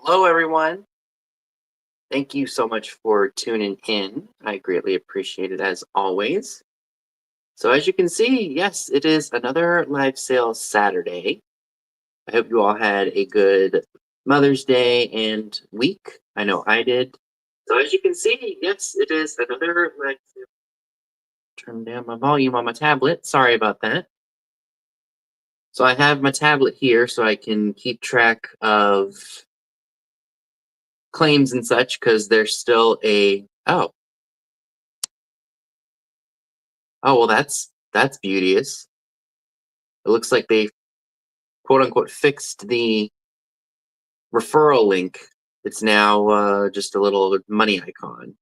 Hello, everyone. Thank you so much for tuning in. I greatly appreciate it as always. So as you can see, yes, it is another live sale Saturday. I hope you all had a good Mother's Day and week. I know I did. So as you can see, yes, it is another live sale. Turn down my volume on my tablet. Sorry about that. So I have my tablet here so I can keep track of claims and such because there's still oh well, that's beauteous. It looks like they quote unquote fixed the referral link. It's now just a little money icon.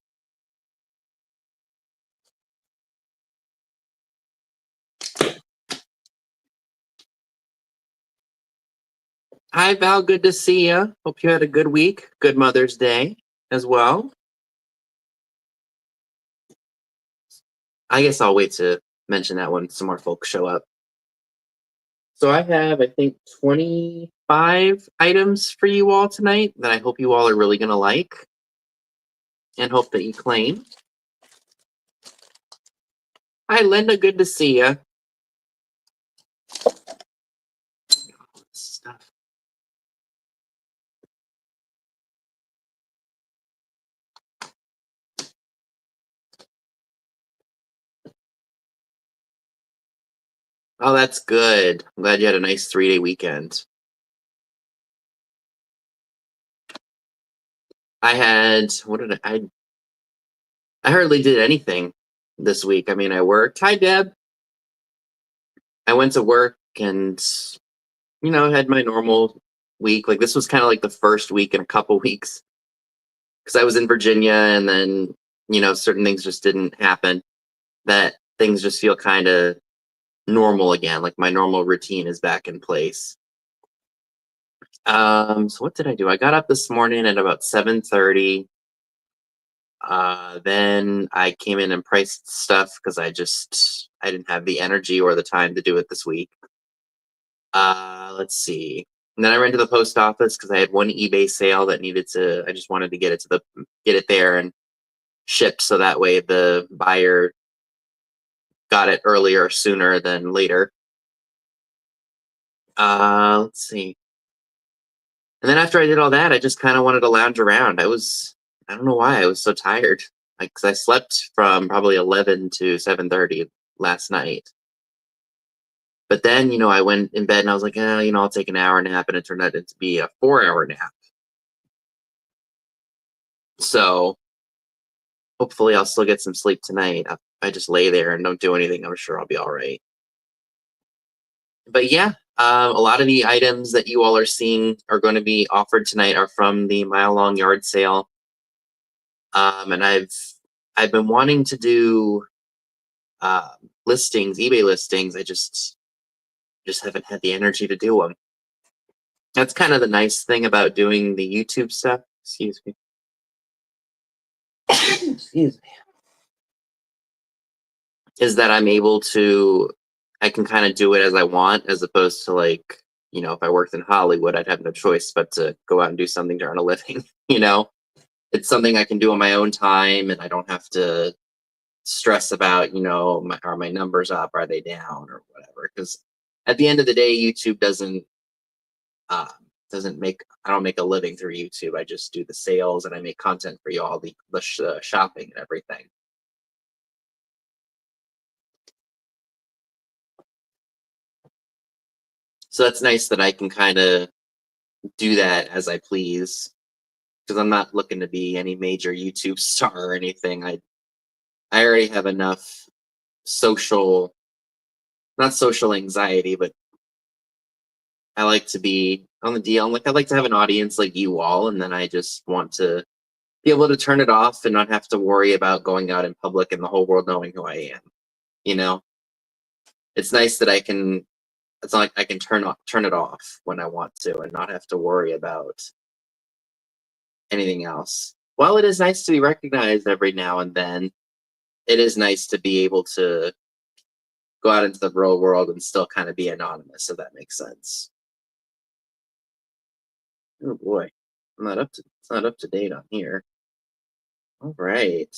Hi Val, good to see you. Hope you had a good week. Good Mother's Day as well. I guess I'll wait to mention that when some more folks show up. So I have, I think, 25 items for you all tonight that I hope you all are really going to like and hope that you claim. Hi, Linda. Good to see you. Stuff. Oh, that's good. I'm glad you had a nice 3-day weekend. I had, I hardly did anything this week. I mean, I worked. Hi, Deb. I went to work and, had my normal week. Like, this was kind of like the first week in a couple weeks because I was in Virginia and then, certain things just didn't happen. That things just feel kind of normal again. Like, my normal routine is back in place. So what did I do? I got up this morning at about 7:30. Then I came in and priced stuff because I didn't have the energy or the time to do it this week. Let's see. And then I ran to the post office because I had one eBay sale that I just wanted to get it there and shipped so that way the buyer got it earlier, sooner than later. Let's see. And then after I did all that, I just kind of wanted to lounge around. I don't know why I was so tired. Like, 'cause I slept from probably 11 to 7:30 last night. But then, I went in bed and I was like, I'll take an hour nap, and it turned out to be a 4-hour nap. So hopefully I'll still get some sleep tonight. If I just lay there and don't do anything, I'm sure I'll be all right. But yeah, a lot of the items that you all are seeing are going to be offered tonight are from the mile-long yard sale. And I've been wanting to do listings, eBay listings. I just haven't had the energy to do them. That's kind of the nice thing about doing the YouTube stuff. Excuse me. Excuse me. Is that I can kind of do it as I want, as opposed to like, if I worked in Hollywood, I'd have no choice but to go out and do something to earn a living. It's something I can do on my own time, and I don't have to stress about, are my numbers up? Are they down or whatever? Because at the end of the day, YouTube I don't make a living through YouTube. I just do the sales and I make content for you all, the shopping and everything. So that's nice that I can kind of do that as I please, because I'm not looking to be any major YouTube star or anything. I already have enough not social anxiety, but I like to be on the deal. Like, I like to have an audience like you all, and then I just want to be able to turn it off and not have to worry about going out in public and the whole world knowing who I am. It's nice that it's not like I can turn it off when I want to and not have to worry about anything else. While it is nice to be recognized every now and then, it is nice to be able to go out into the real world and still kind of be anonymous, if that makes sense. Oh boy. It's not up to date on here. All right.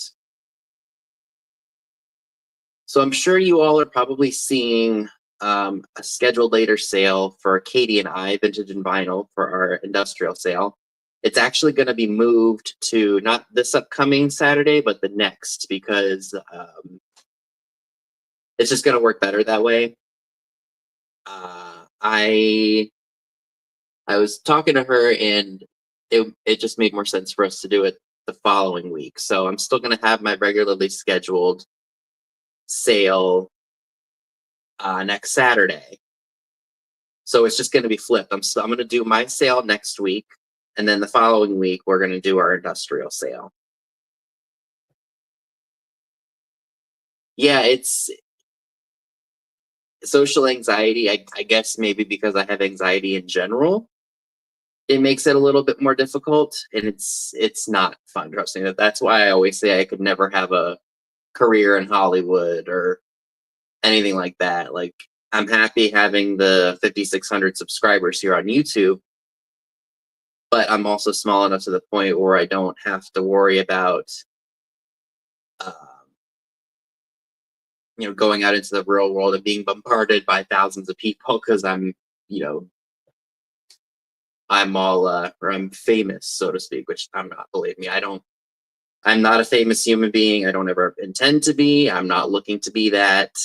So I'm sure you all are probably seeing a scheduled later sale for Katie and I, Vintage and Vinyl, for our industrial sale. It's actually going to be moved to not this upcoming Saturday, but the next, because it's just going to work better that way. I was talking to her, and it just made more sense for us to do it the following week. So I'm still going to have my regularly scheduled sale next Saturday. So it's just going to be flipped. I'm going to do my sale next week, and then the following week we're going to do our industrial sale. Yeah, it's social anxiety. I guess maybe because I have anxiety in general, it makes it a little bit more difficult, and it's not fun. Trust me. That's why I always say I could never have a career in Hollywood or anything like that. Like, I'm happy having the 5,600 subscribers here on YouTube, but I'm also small enough to the point where I don't have to worry about, going out into the real world and being bombarded by thousands of people because I'm all, or I'm famous, so to speak, which I'm not, believe me. I'm not a famous human being. I don't ever intend to be. I'm not looking to be that.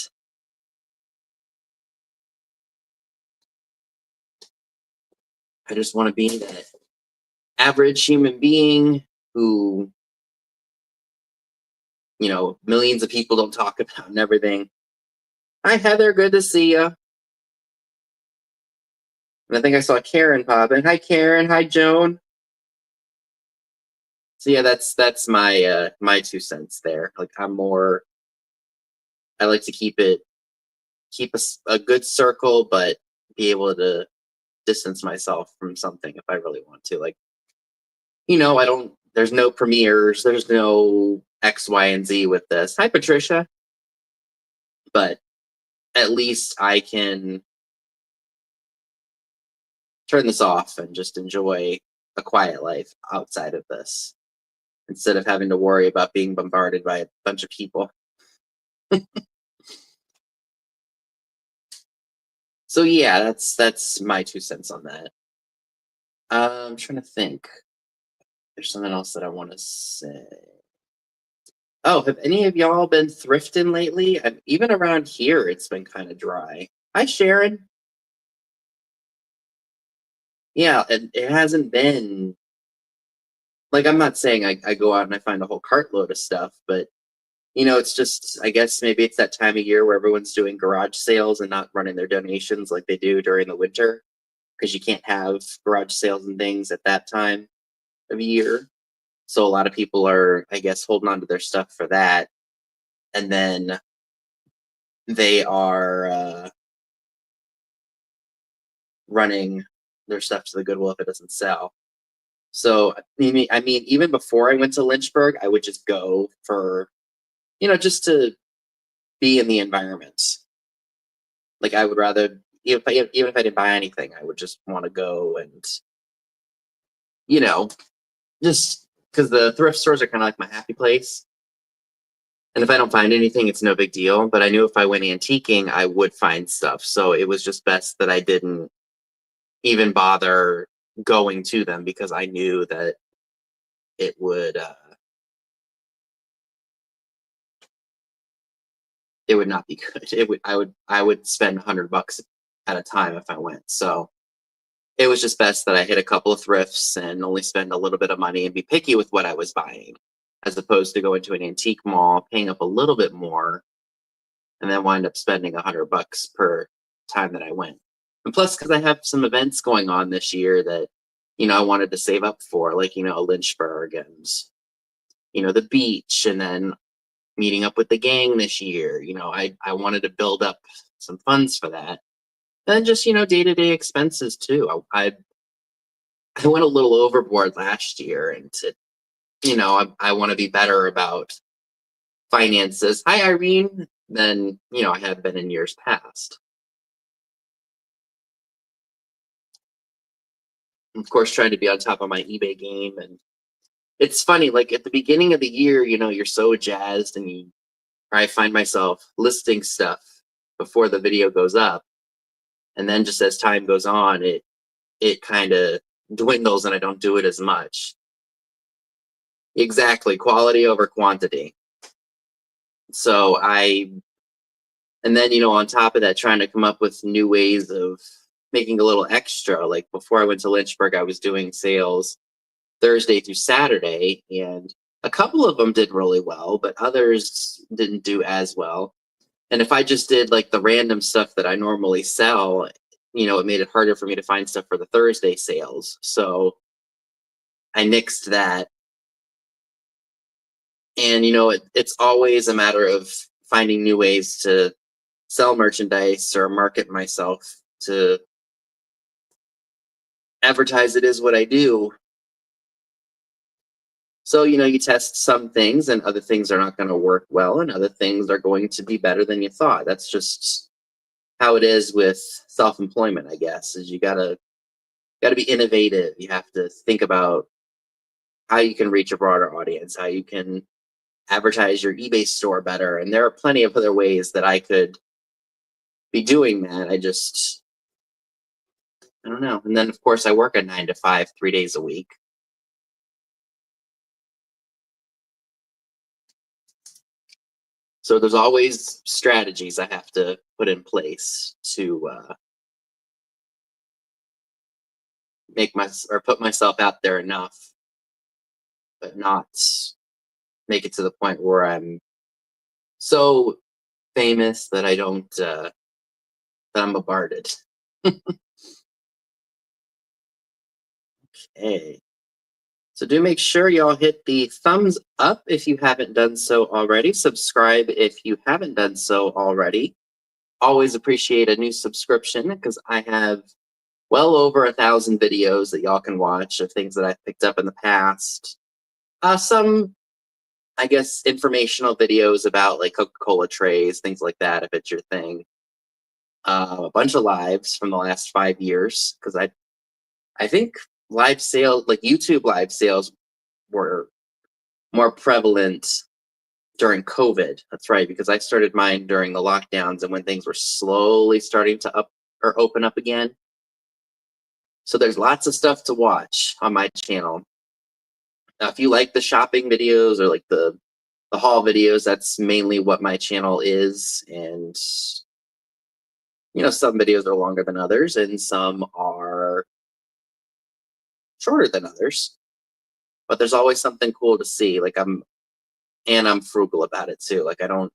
I just want to be that average human being who, millions of people don't talk about and everything. Hi, Heather. Good to see you. And I think I saw Karen pop in. Hi, Karen. Hi, Joan. So yeah, that's my my 2 cents there. Like, I like to keep a good circle, but be able to distance myself from something if I really want to. Like, there's no premieres, there's no X, Y, and Z with this. Hi, Patricia. But at least I can turn this off and just enjoy a quiet life outside of this, instead of having to worry about being bombarded by a bunch of people. So yeah, that's my 2 cents on that. I'm trying to think. There's something else that I want to say. Oh, have any of y'all been thrifting lately? Even around here, it's been kind of dry. Hi, Sharon. Yeah, it hasn't been, like, I'm not saying I go out and I find a whole cartload of stuff, but it's just, I guess maybe it's that time of year where everyone's doing garage sales and not running their donations like they do during the winter, because you can't have garage sales and things at that time of year. So a lot of people are, I guess, holding on to their stuff for that. And then they are running their stuff to the Goodwill if it doesn't sell. So, I mean, even before I went to Lynchburg, I would just go for, just to be in the environment. Like, I would rather, even if I didn't buy anything, I would just want to go and, just because the thrift stores are kind of like my happy place. And if I don't find anything, it's no big deal. But I knew if I went antiquing, I would find stuff. So it was just best that I didn't even bother going to them, because I knew that it would not be good. I would spend $100 at a time if I went. So it was just best that I hit a couple of thrifts and only spend a little bit of money and be picky with what I was buying, as opposed to going to an antique mall, paying up a little bit more, and then wind up spending $100 per time that I went. And plus, because I have some events going on this year that, I wanted to save up for, like, Lynchburg and, the beach, and then meeting up with the gang this year. I wanted to build up some funds for that. And just, day-to-day expenses too. I went a little overboard last year, and I want to be better about finances. Hi, Irene. Than, I have been in years past. of course, trying to be on top of my eBay game. And it's funny, like at the beginning of the year, you're so jazzed, and I find myself listing stuff before the video goes up. And then just as time goes on, it kind of dwindles and I don't do it as much. Exactly, quality over quantity. So and then, on top of that, trying to come up with new ways of making a little extra. Like before I went to Lynchburg, I was doing sales Thursday through Saturday, and a couple of them did really well, but others didn't do as well. And if I just did like the random stuff that I normally sell, it made it harder for me to find stuff for the Thursday sales. So I nixed that. And, it's always a matter of finding new ways to sell merchandise or market myself, to advertise it is what I do. So, you test some things and other things are not going to work well, and other things are going to be better than you thought. That's just how it is with self-employment, I guess, is you gotta be innovative. You have to think about how you can reach a broader audience, how you can advertise your eBay store better. And there are plenty of other ways that I could be doing that. I don't know. And then of course I work a 9 to 5, 3 days a week. So there's always strategies I have to put in place to put myself out there enough, but not make it to the point where I'm so famous that I don't that I'm bombarded. Okay. So do make sure y'all hit the thumbs up if you haven't done so already. Subscribe if you haven't done so already. Always appreciate a new subscription, because I have well over 1,000 videos that y'all can watch of things that I've picked up in the past. Some, I guess, informational videos about like Coca-Cola trays, things like that, if it's your thing. A bunch of lives from the last 5 years, because I think live sales, like YouTube live sales, were more prevalent during COVID. That's right, because I started mine during the lockdowns and when things were slowly starting to open up again. So there's lots of stuff to watch on my channel. Now, if you like the shopping videos or like the haul videos, that's mainly what my channel is. And some videos are longer than others and some are shorter than others. But there's always something cool to see. Like I'm frugal about it too. Like I don't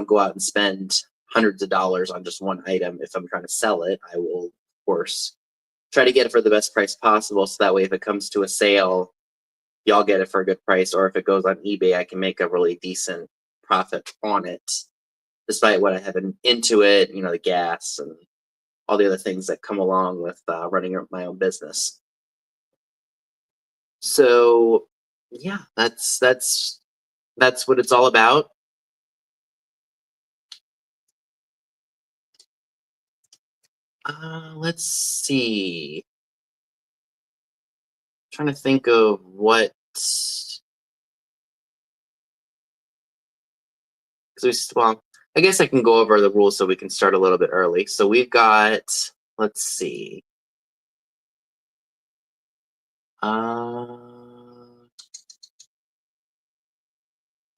go out and spend hundreds of dollars on just one item. If I'm trying to sell it, I will, of course, try to get it for the best price possible. So that way, if it comes to a sale, y'all get it for a good price. Or if it goes on eBay, I can make a really decent profit on it, despite what I have into it, the gas and all the other things that come along with running my own business. So yeah, that's what it's all about. Let's see. I'm trying to think of what. Well, I guess I can go over the rules so we can start a little bit early. So we've got. Let's see.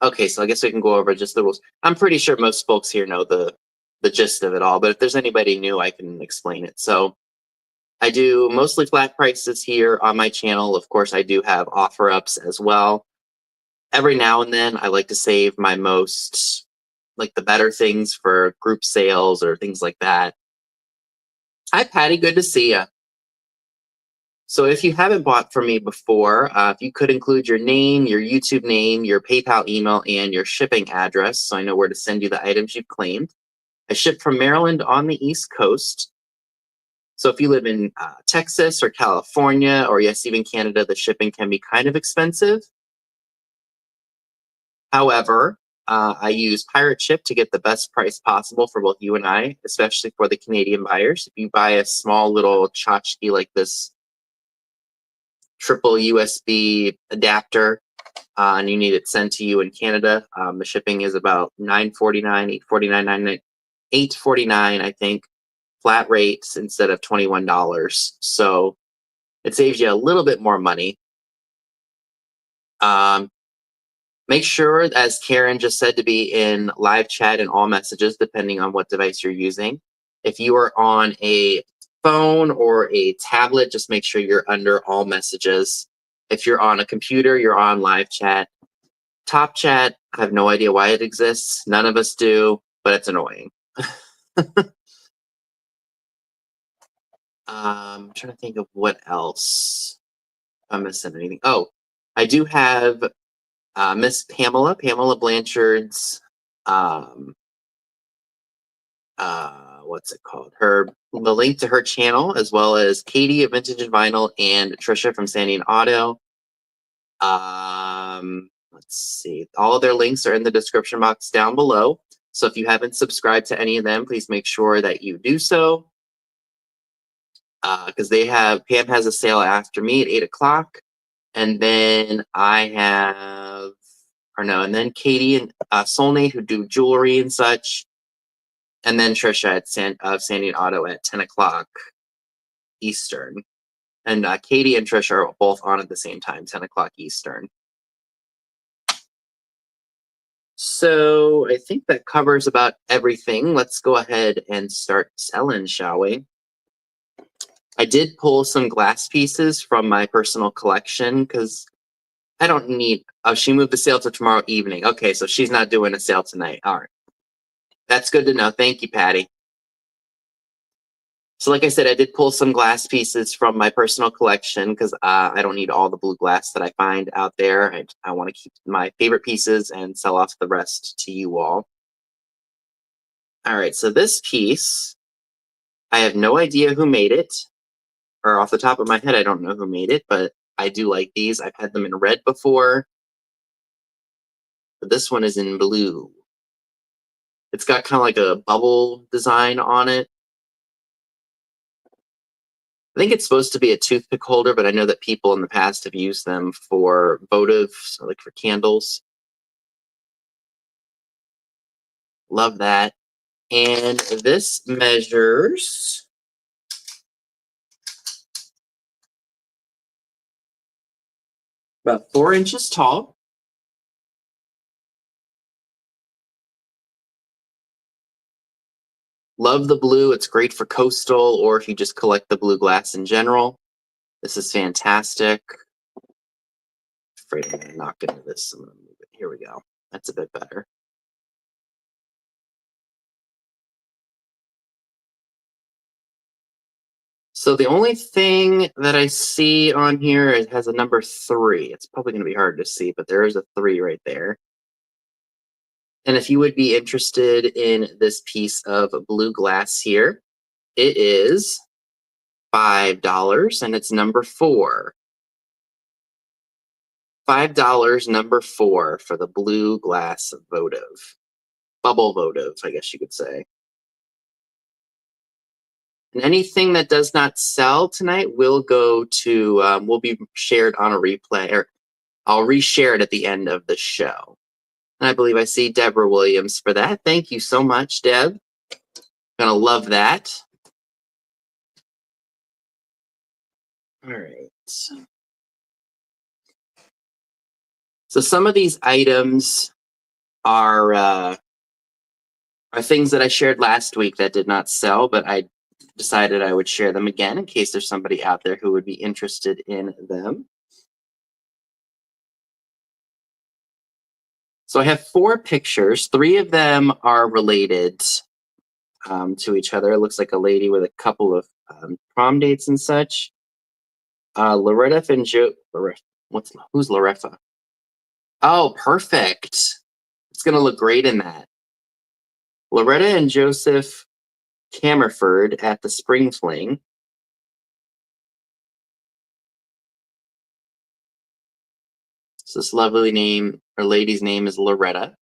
Okay, so I guess we can go over just the rules. I'm pretty sure most folks here know the gist of it all, but if there's anybody new, I can explain it. So I do mostly flat prices here on my channel. Of course, I do have offer ups as well. Every now and then, I like to save my most, like the better things for group sales or things like that. Hi, Patty. Good to see you. So if you haven't bought from me before, if you could include your name, your YouTube name, your PayPal email, and your shipping address, so I know where to send you the items you've claimed. I ship from Maryland on the East Coast. So if you live in Texas or California, or yes, even Canada, the shipping can be kind of expensive. However, I use Pirate Ship to get the best price possible for both you and I, especially for the Canadian buyers. If you buy a small little tchotchke like this triple USB adapter, and you need it sent to you in Canada. The shipping is about $9.49, $8.49, I think, flat rates instead of $21. So it saves you a little bit more money. Make sure, as Karen just said, to be in live chat and all messages, depending on what device you're using. If you are on a phone or a tablet, just make sure you're under all messages. If you're on a computer, you're on live chat. Top chat, I have no idea why it exists. None of us do, but it's annoying. I'm trying to think of what else. If I'm missing anything. Oh, I do have Miss Pamela Blanchard's, what's it called? The link to her channel, as well as Katie at Vintage and Vinyl and Trisha from Sandy and Otto. Let's see. All of their links are in the description box down below. So if you haven't subscribed to any of them, please make sure that you do so. Because Pam has a sale after me at 8 o'clock. And then and then Katie and Soulmate, who do jewelry and such. And then Trisha at Sandy and Otto at 10 o'clock Eastern. And Katie and Trisha are both on at the same time, 10 o'clock Eastern. So I think that covers about everything. Let's go ahead and start selling, shall we? I did pull some glass pieces from my personal collection because I don't need... Oh, she moved the sale to tomorrow evening. Okay, so she's not doing a sale tonight. All right. That's good to know. Thank you, Patty. So like I said, I did pull some glass pieces from my personal collection because I don't need all the blue glass that I find out there. I want to keep my favorite pieces and sell off the rest to you all. All right, so this piece, I have no idea who made it. Or off the top of my head, I don't know who made it, but I do like these. I've had them in red before. But this one is in blue. It's got kind of like a bubble design on it. I think it's supposed to be a toothpick holder, but I know that people in the past have used them for votive, so like for candles. Love that. And this measures about 4 inches tall. Love the blue. It's great for coastal, or if you just collect the blue glass in general. This is fantastic. Afraid I'm going to knock into this. I'm going to move it. Here we go. That's a bit better. So the only thing that I see on here, it has a number 3. It's probably going to be hard to see, but there is a 3 right there. And if you would be interested in this piece of blue glass here, it is $5, and it's number 4. $5, number 4 for the blue glass votive. Bubble votive, I guess you could say. And anything that does not sell tonight will go to, will be shared on a replay, or I'll reshare it at the end of the show. And I believe I see Deborah Williams for that. Thank you so much, Deb. Gonna love that. All right. So some of these items are things that I shared last week that did not sell, but I decided I would share them again in case there's somebody out there who would be interested in them. So I have 4 pictures. 3 of them are related to each other. It looks like a lady with a couple of prom dates and such. Loretta and Joe. Who's Loretta? Oh, perfect. It's gonna look great in that. Loretta and Joseph Camerford at the Spring Fling. So this lovely name, or lady's name, is Loretta.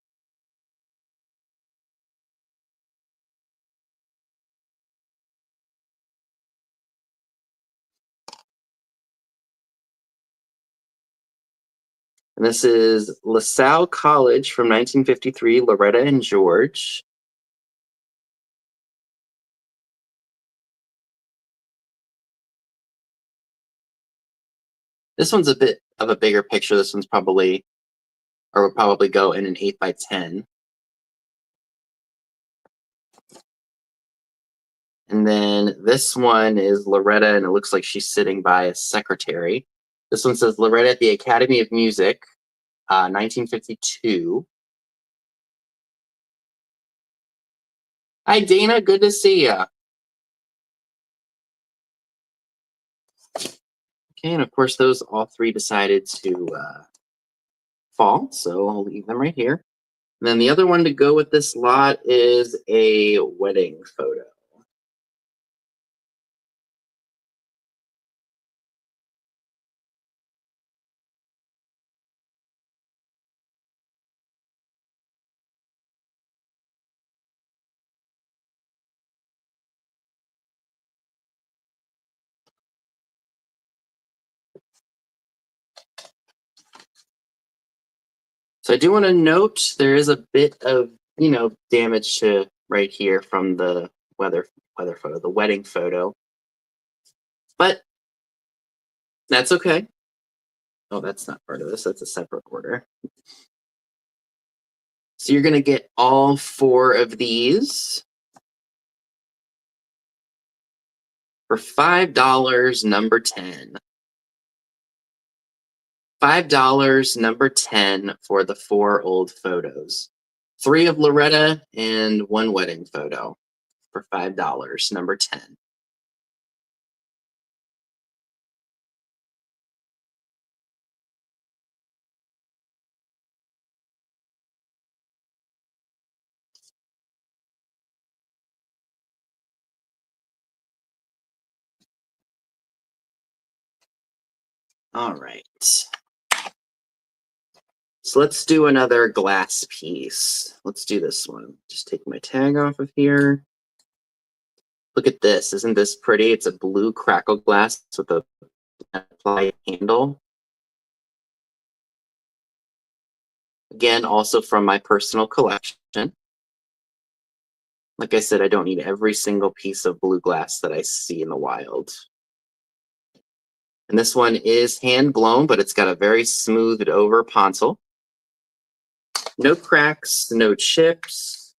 And this is LaSalle College from 1953, Loretta and George. This one's a bit of a bigger picture. This one's probably, or would probably go in an 8x10. And then this one is Loretta, and it looks like she's sitting by a secretary. This one says Loretta at the Academy of Music, 1952. Hi, Dana. Good to see you. Okay, and of course, those all three decided to fall, so I'll leave them right here. And then the other one to go with this lot is a wedding photo. So I do want to note there is a bit of, damage to right here from the weather photo, the wedding photo. But that's okay. Oh, that's not part of this. That's a separate order. So you're going to get all 4 of these for $5, number 10. $5, number 10 for the 4 old photos. 3 of Loretta and 1 wedding photo for $5, number 10. All right. So let's do another glass piece. Let's do this one. Just take my tag off of here. Look at this. Isn't this pretty? It's a blue crackle glass with a applied handle. Again, also from my personal collection. Like I said, I don't need every single piece of blue glass that I see in the wild. And this one is hand blown, but it's got a very smoothed over pontil. No cracks, no chips.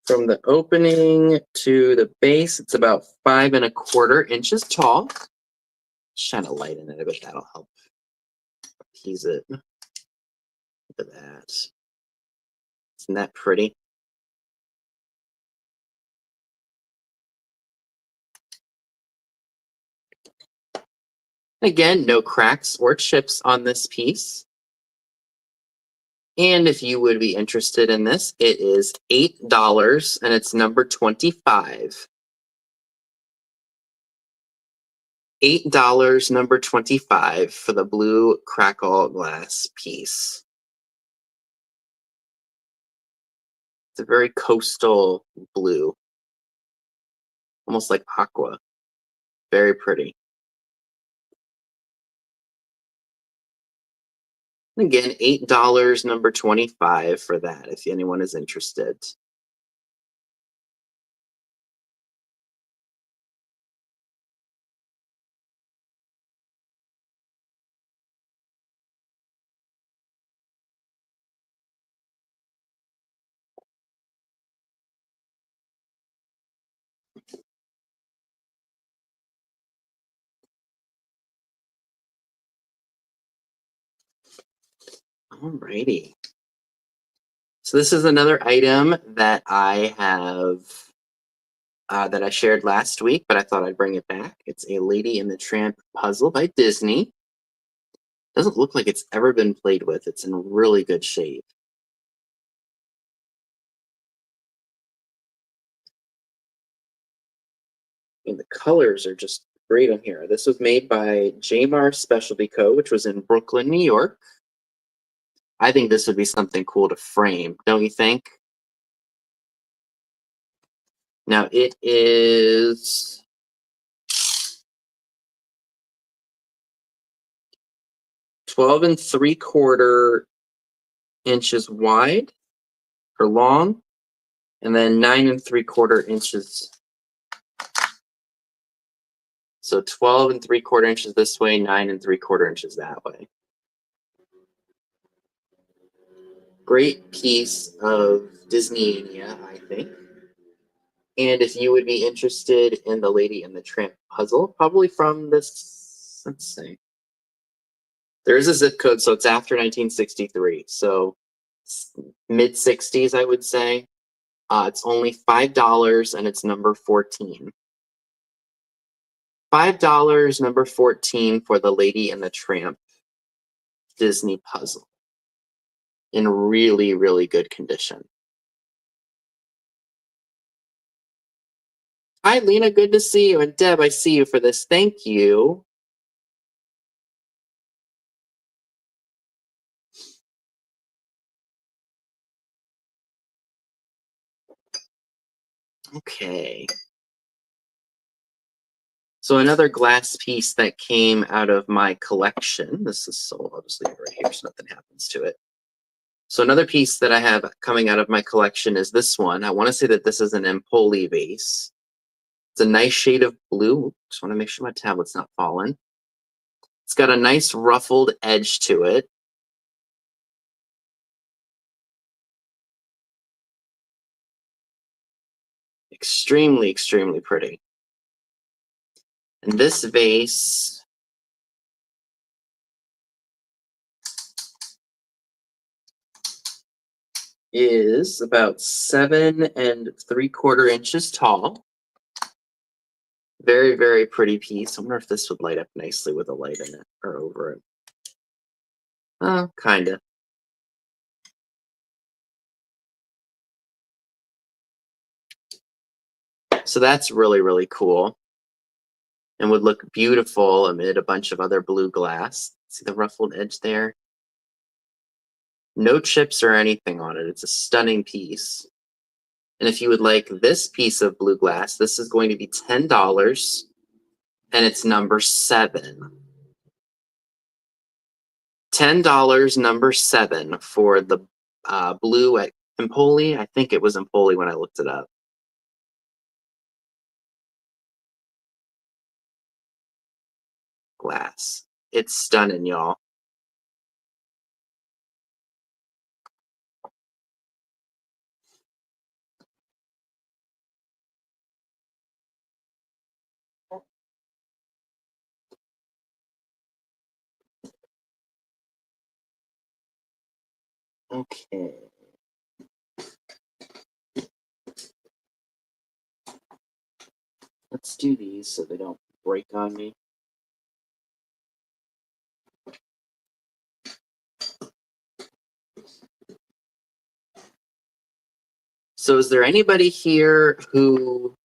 From the opening to the base, it's about 5 1/4 inches tall. Shine a light in it a bit, that'll help appease it. Look at that. Isn't that pretty? Again, no cracks or chips on this piece. And if you would be interested in this, it is $8 and it's number 25. $8, number 25 for the blue crackle glass piece. It's a very coastal blue, almost like aqua. Very pretty. Again, $8, number 25 for that, if anyone is interested. Alrighty. So this is another item that I have that I shared last week, but I thought I'd bring it back. It's a Lady and the Tramp puzzle by Disney. Doesn't look like it's ever been played with. It's in really good shape. And the colors are just great on here. This was made by Jamar Specialty Co., which was in Brooklyn, New York. I think this would be something cool to frame, don't you think? Now it is 12 3/4 inches wide or long, and then 9 3/4 inches. So 12 3/4 inches this way, 9 3/4 inches that way. Great piece of Disney-ania, I think. And if you would be interested in the Lady and the Tramp puzzle, probably from this, let's see. There is a zip code, so it's after 1963. So mid 60s, I would say. It's only $5 and it's number 14. $5, number 14 for the Lady and the Tramp Disney puzzle. In really, really good condition. Hi, Lena. Good to see you. And Deb, I see you for this. Thank you. Okay. So another glass piece that came out of my collection. This is sold. I'll just leave it right here so nothing happens to it. So another piece that I have coming out of my collection is this one. I want to say that this is an Impoli vase. It's a nice shade of blue. Just want to make sure my tablet's not falling. It's got a nice ruffled edge to it. Extremely, extremely pretty. And this vase is about 7 3/4 inches tall. Very, very pretty piece. I wonder if this would light up nicely with a light in it or over it. Oh, kinda. So that's really, really cool. And would look beautiful amid a bunch of other blue glass. See the ruffled edge there? No chips or anything on it. It's a stunning piece. And if you would like this piece of blue glass, this is going to be $10 and it's number 7. $10, number 7 for the blue at Impoli. I think it was Impoli when I looked it up. Glass. It's stunning, y'all. Okay. Let's do these so they don't break on me. So is there anybody here who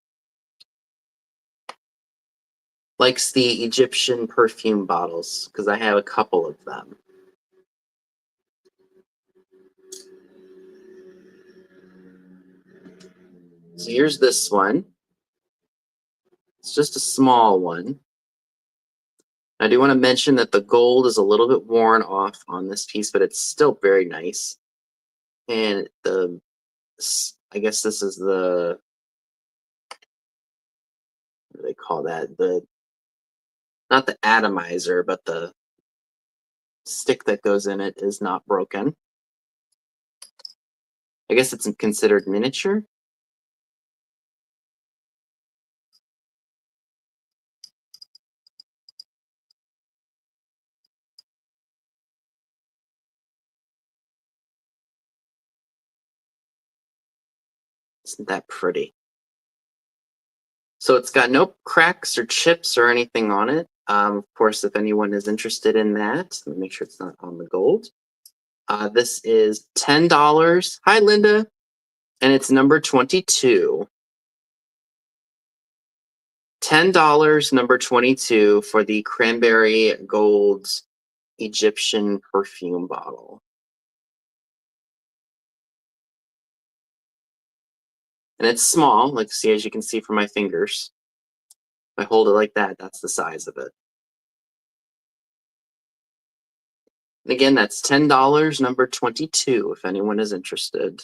likes the Egyptian perfume bottles? Because I have a couple of them. So here's this one. It's just a small one. I do want to mention that the gold is a little bit worn off on this piece, but it's still very nice. And I guess this is the, what do they call that? Not the atomizer, but the stick that goes in it is not broken. I guess it's considered miniature. Isn't that pretty? So it's got no cracks or chips or anything on it. Of course, if anyone is interested in that, let me make sure it's not on the gold. This is $10. Hi, Linda. And it's number 22. $10, number 22 for the cranberry gold Egyptian perfume bottle. And it's small, like see, as you can see from my fingers. If I hold it like that, that's the size of it. And again, that's $10, number 22, if anyone is interested.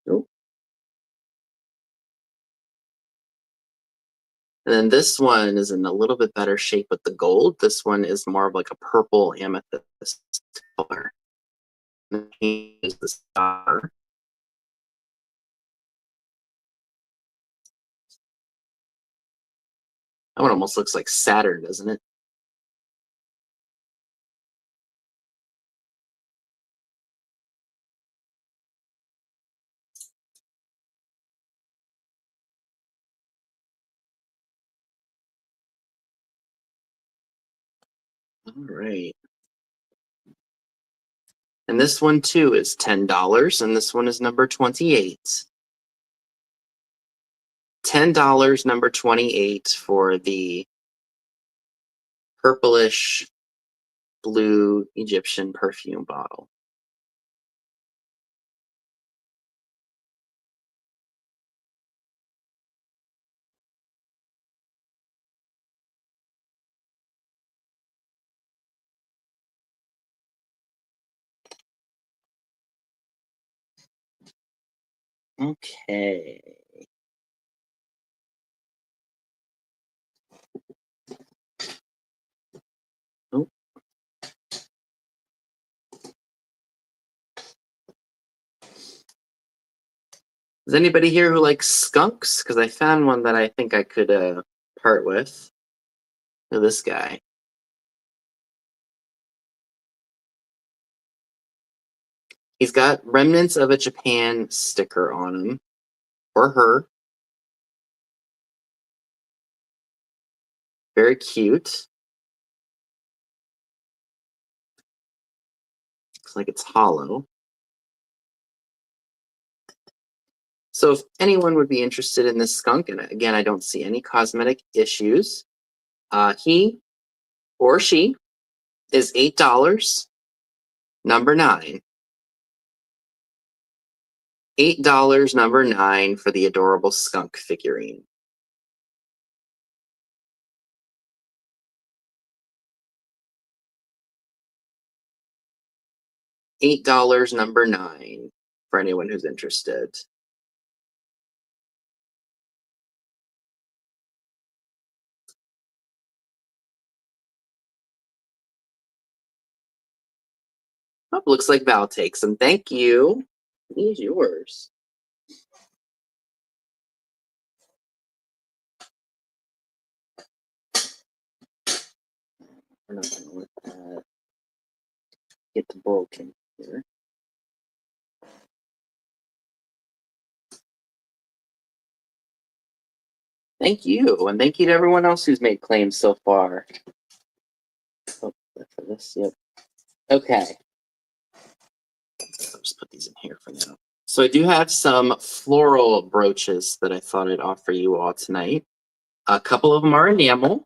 Oh. And then this one is in a little bit better shape with the gold. This one is more of like a purple amethyst color. And here's the star. That one almost looks like Saturn, doesn't it? All right. And this one too is $10, and this one is number 28. $10, number 28 for the purplish blue Egyptian perfume bottle. Okay. Oh. Is anybody here who likes skunks? Because I found one that I think I could part with. Look at this guy. He's got remnants of a Japan sticker on him, or her. Very cute. Looks like it's hollow. So if anyone would be interested in this skunk, and again, I don't see any cosmetic issues, he or she is $8, number 9. $8, number 9 for the adorable skunk figurine. $8, number 9 for anyone who's interested. Oh, looks like Val takes them. Thank you. He's yours. We're not going to let that get broken here. Thank you, and thank you to everyone else who's made claims so far. Oh, for this, yep. Okay. I'll just put these in here for now. So I do have some floral brooches that I thought I'd offer you all tonight. A couple of them are enamel.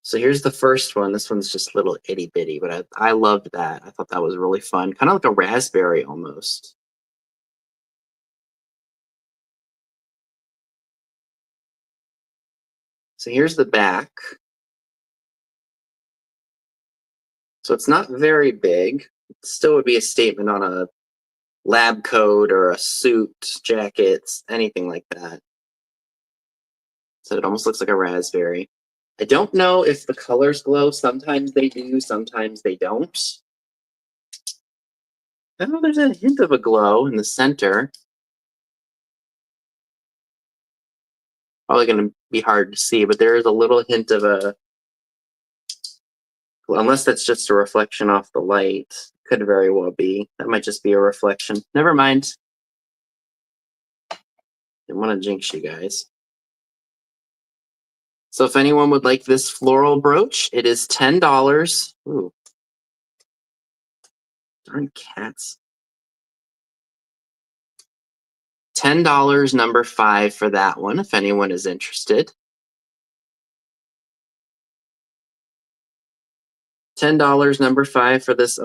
So here's the first one. This one's just a little itty bitty, but I loved that. I thought that was really fun. Kind of like a raspberry almost. So here's the back. So it's not very big. It still would be a statement on a lab coat or a suit, jackets, anything like that. So it almost looks like a raspberry. I don't know if the colors glow. Sometimes they do, sometimes they don't. Oh, there's a hint of a glow in the center. Probably going to be hard to see, but there is a little hint of a, well, unless that's just a reflection off the light. Could very well be. That might just be a reflection. Never mind. Didn't want to jinx you guys. So if anyone would like this floral brooch, it is $10. Ooh. Darn cats. $10, number 5 for that one, if anyone is interested. $10, number 5 for this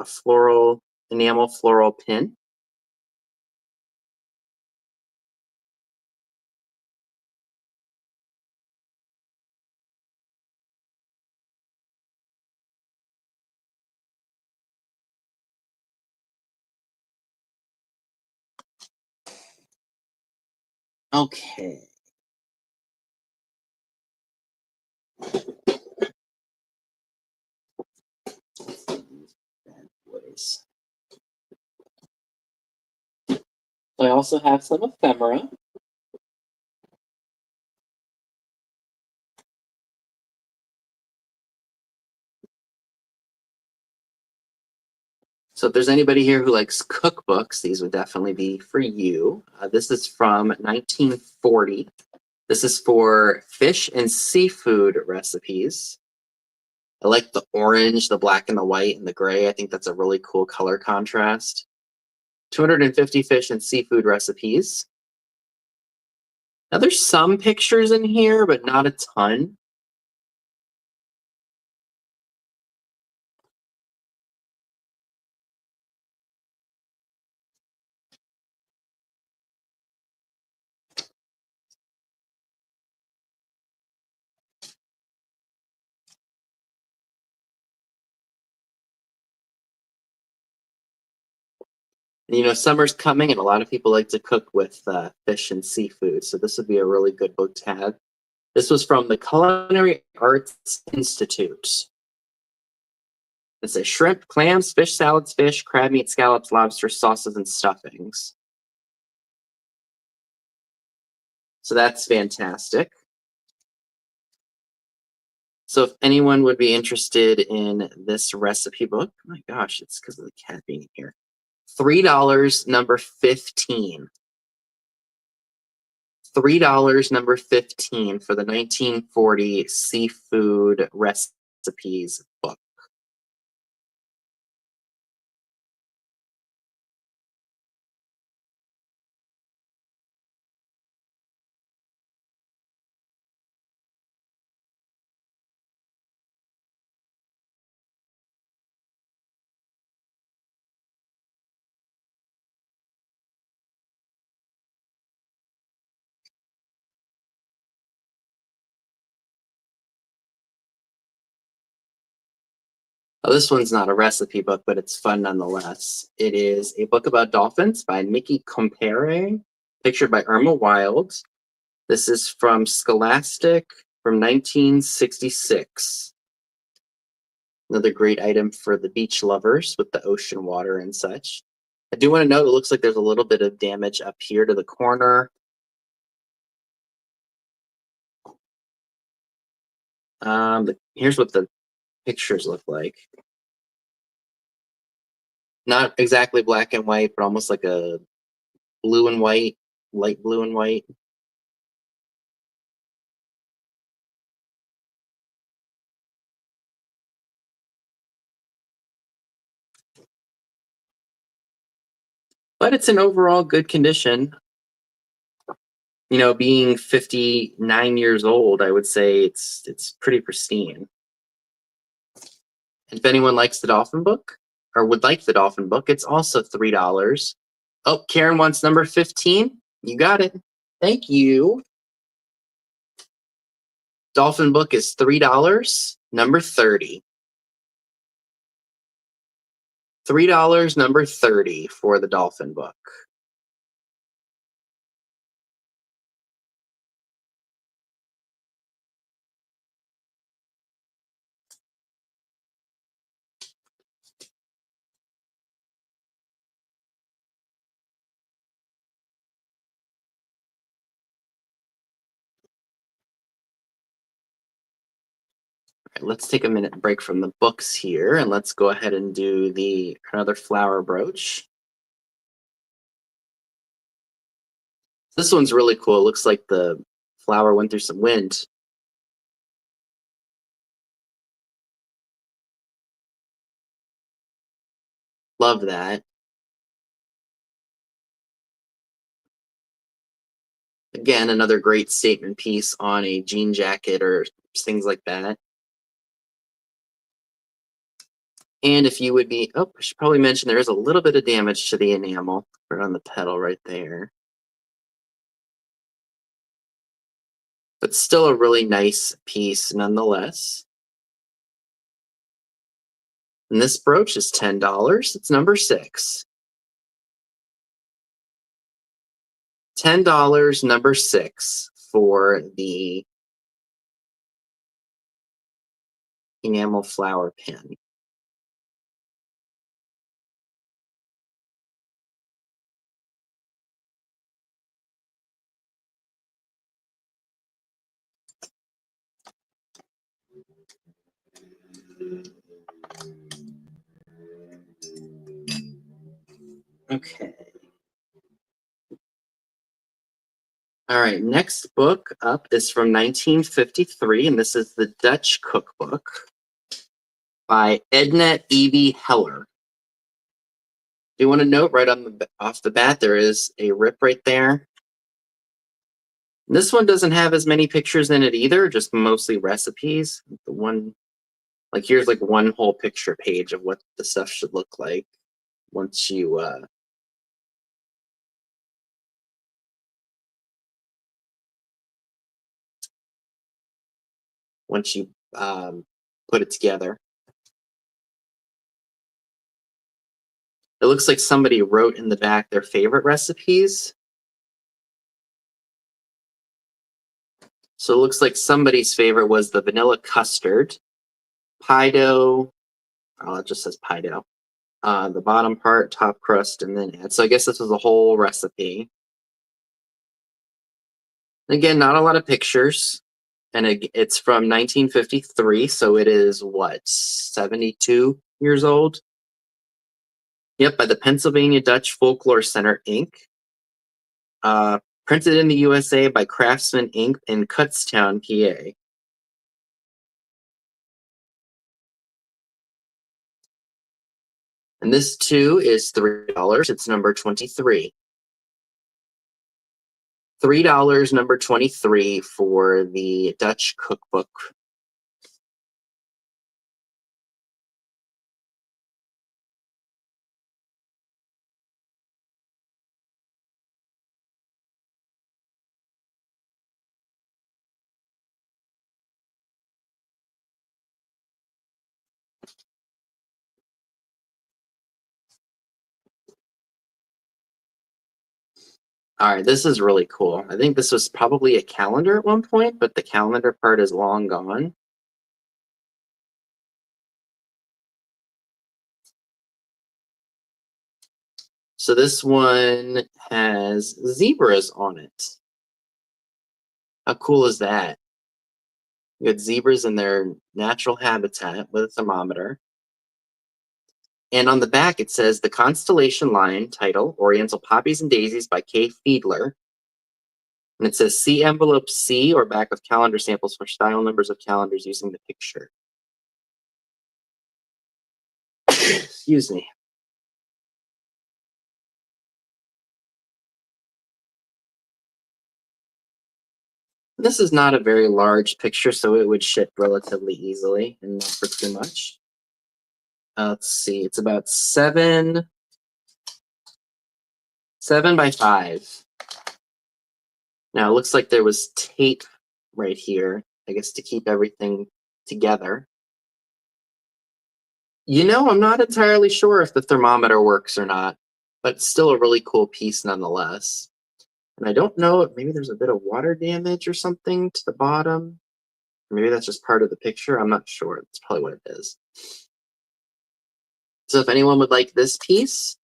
floral enamel floral pin. Okay. Bad boys. I also have some ephemera. So if there's anybody here who likes cookbooks, these would definitely be for you. This is from 1940. This is for fish and seafood recipes. I like the orange, the black and the white and the gray. I think that's a really cool color contrast. 250 fish and seafood recipes. Now there's some pictures in here, but not a ton. You know, summer's coming and a lot of people like to cook with fish and seafood. So this would be a really good book to have. This was from the Culinary Arts Institute. It says shrimp, clams, fish salads, fish, crab meat, scallops, lobster, sauces, and stuffings. So that's fantastic. So if anyone would be interested in this recipe book, oh my gosh, it's because of the cat being here. $3, number 15. $3, number 15 for the 1940 seafood recipes book. Oh, this one's not a recipe book, but it's fun nonetheless. It is a book about dolphins by Mickey Compere, pictured by Irma Wild. This is from Scholastic from 1966. Another great item for the beach lovers with the ocean water and such. I do want to note it looks like there's a little bit of damage up here to the corner. Here's what the pictures look like. Not exactly black and white, but almost like a blue and white, light blue and white. But it's in overall good condition. You know, being 59 years old, I would say it's pretty pristine. And if anyone likes the Dolphin book or would like the Dolphin book, it's also $3. Oh, Karen wants number 15. You got it. Thank you. Dolphin book is $3. Number 30. $3, number 30 for the Dolphin book. Let's take a minute break from the books here and let's go ahead and do another flower brooch. This one's really cool. It looks like the flower went through some wind. Love that. Again, another great statement piece on a jean jacket or things like that. And if you would be, oh, I should probably mention there is a little bit of damage to the enamel right on the petal right there. But still a really nice piece nonetheless. And this brooch is $10. It's number 6. $10, number 6 for the enamel flower pin. Okay. All right, next book up is from 1953, and this is the Dutch Cookbook by Edna Evie Heller. Do you want to note right off the bat, there is a rip right there. And this one doesn't have as many pictures in it either, just mostly recipes. The one, like here's like one whole picture page of what the stuff should look like once you put it together. It looks like somebody wrote in the back their favorite recipes. So it looks like somebody's favorite was the vanilla custard, pie dough. Oh, it just says pie dough. The bottom part, top crust, and then add. So I guess this was a whole recipe. Again, not a lot of pictures. And it's from 1953, so it is what, 72 years old? Yep, by the Pennsylvania Dutch Folklore Center, Inc. Printed in the USA by Craftsman Inc. in Kutztown, PA. And this too is $3. It's number 23. $3, number 23 for the Dutch Cookbook. All right, this is really cool. I think this was probably a calendar at one point, but the calendar part is long gone. So this one has zebras on it. How cool is that? You got zebras in their natural habitat with a thermometer. And on the back, it says the Constellation Line title, Oriental Poppies and Daisies by Kay Fiedler. And it says see envelope C or back of calendar samples for style numbers of calendars using the picture. Excuse me. This is not a very large picture, so it would ship relatively easily and not for too much. Let's see, it's about 7 by 5. Now it looks like there was tape right here, I guess to keep everything together. You know, I'm not entirely sure if the thermometer works or not, but it's still a really cool piece nonetheless. And I don't know, maybe there's a bit of water damage or something to the bottom. Maybe that's just part of the picture. I'm not sure. That's probably what it is. So if anyone would like this piece,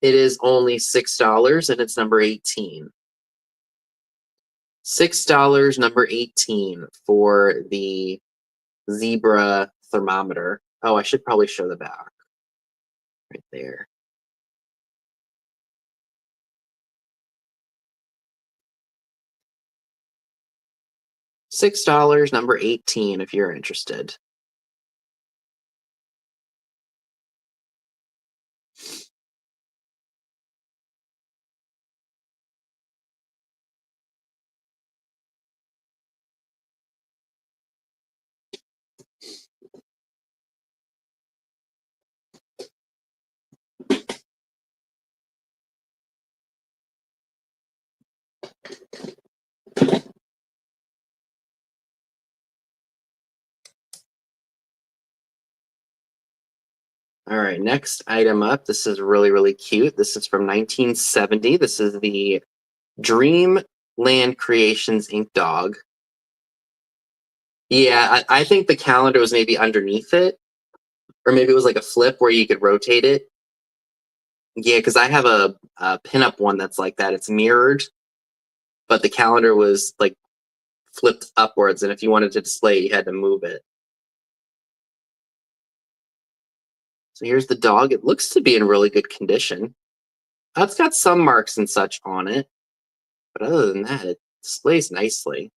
it is only $6 and it's number 18. $6, number 18 for the zebra thermometer. Oh, I should probably show the back right there. $6, number 18, if you're interested. All right, next item up. This is really, really cute. This is from 1970. This is the Dreamland Creations Ink Dog. Yeah, I think the calendar was maybe underneath it, or maybe it was like a flip where you could rotate it. Yeah, because I have a pinup one that's like that. It's mirrored, but the calendar was like flipped upwards, and if you wanted to display it, you had to move it. So here's the dog. It looks to be in really good condition. It's got some marks and such on it, but other than that, it displays nicely.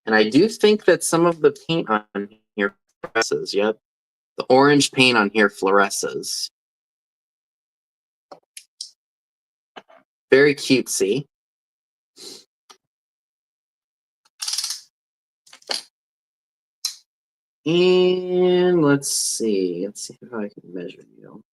And I do think that some of the paint on here fluoresces. Yep, the orange paint on here fluoresces. Very cutesy. And let's see if I can measure you.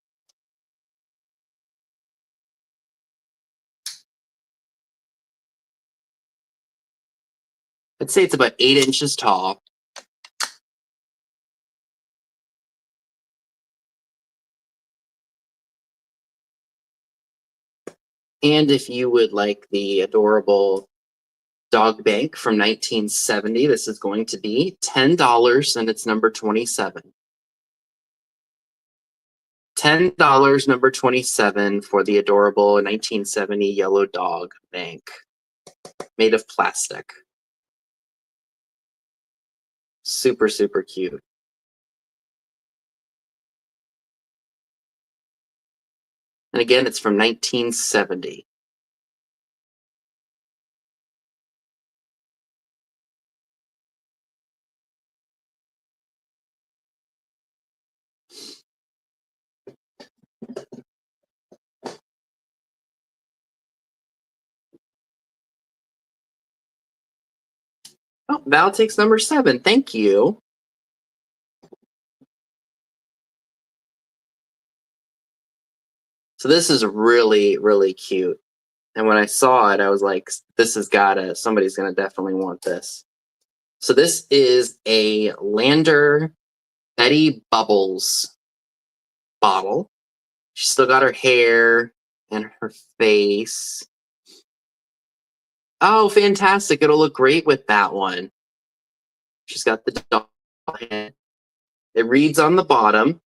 I'd say it's about 8 inches tall. And if you would like the adorable dog bank from 1970, this is going to be $10, and it's number 27. $10, number 27, for the adorable 1970 yellow dog bank made of plastic. Super, super cute. And again, it's from 1970. Oh, Val takes number 7. Thank you. So this is really, really cute. And when I saw it, I was like, this has gotta, somebody's gonna definitely want this. So this is a Lander Betty Bubbles bottle. She's still got her hair and her face. Oh, fantastic. It'll look great with that one. She's got the doll head. It reads on the bottom,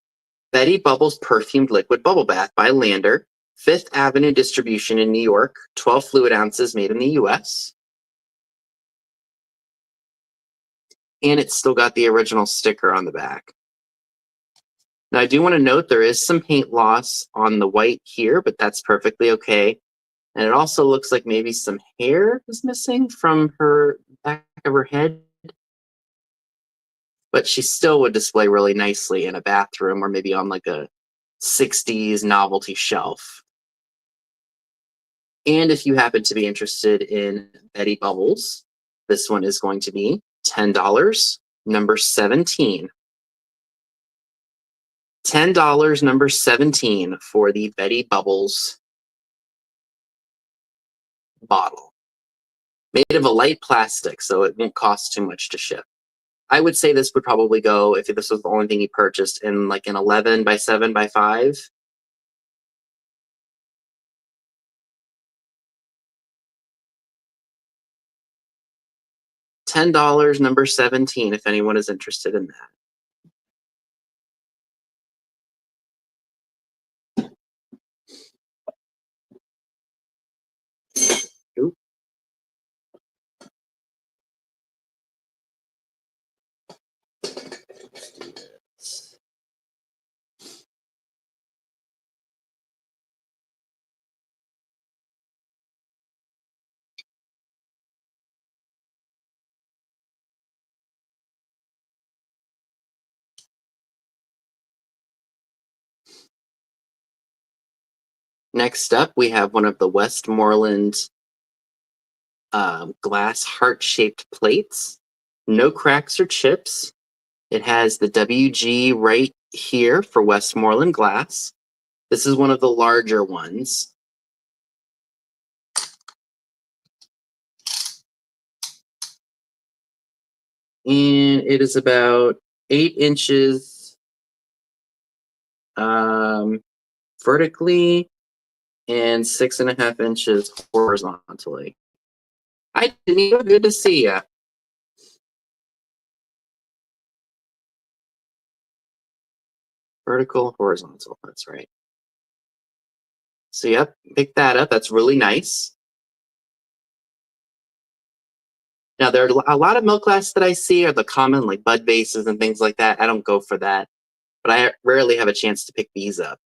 Betty Bubbles Perfumed Liquid Bubble Bath by Lander. 5th Avenue distribution in New York. 12 fluid ounces, made in the US. And it's still got the original sticker on the back. Now, I do want to note there is some paint loss on the white here, but that's perfectly okay. And it also looks like maybe some hair is missing from her back of her head. But she still would display really nicely in a bathroom or maybe on like a 60s novelty shelf. And if you happen to be interested in Betty Bubbles, this one is going to be $10, number 17. $10, number 17, for the Betty Bubbles bottle. Made of a light plastic, so it won't cost too much to ship. I would say this would probably go, if this was the only thing you purchased, in like an 11 by 7 by 5. $10, number 17, if anyone is interested in that. Ooh. Next up, we have one of the Westmoreland glass heart-shaped plates. No cracks or chips. It has the WG right here for Westmoreland glass. This is one of the larger ones. And it is about 8 inches vertically and 6.5 inches horizontally. Hi, Denise. Good to see you. Vertical, horizontal. That's right. So, yep, pick that up. That's really nice. Now, there are a lot of milk glass that I see are the common, like bud vases and things like that. I don't go for that, but I rarely have a chance to pick these up.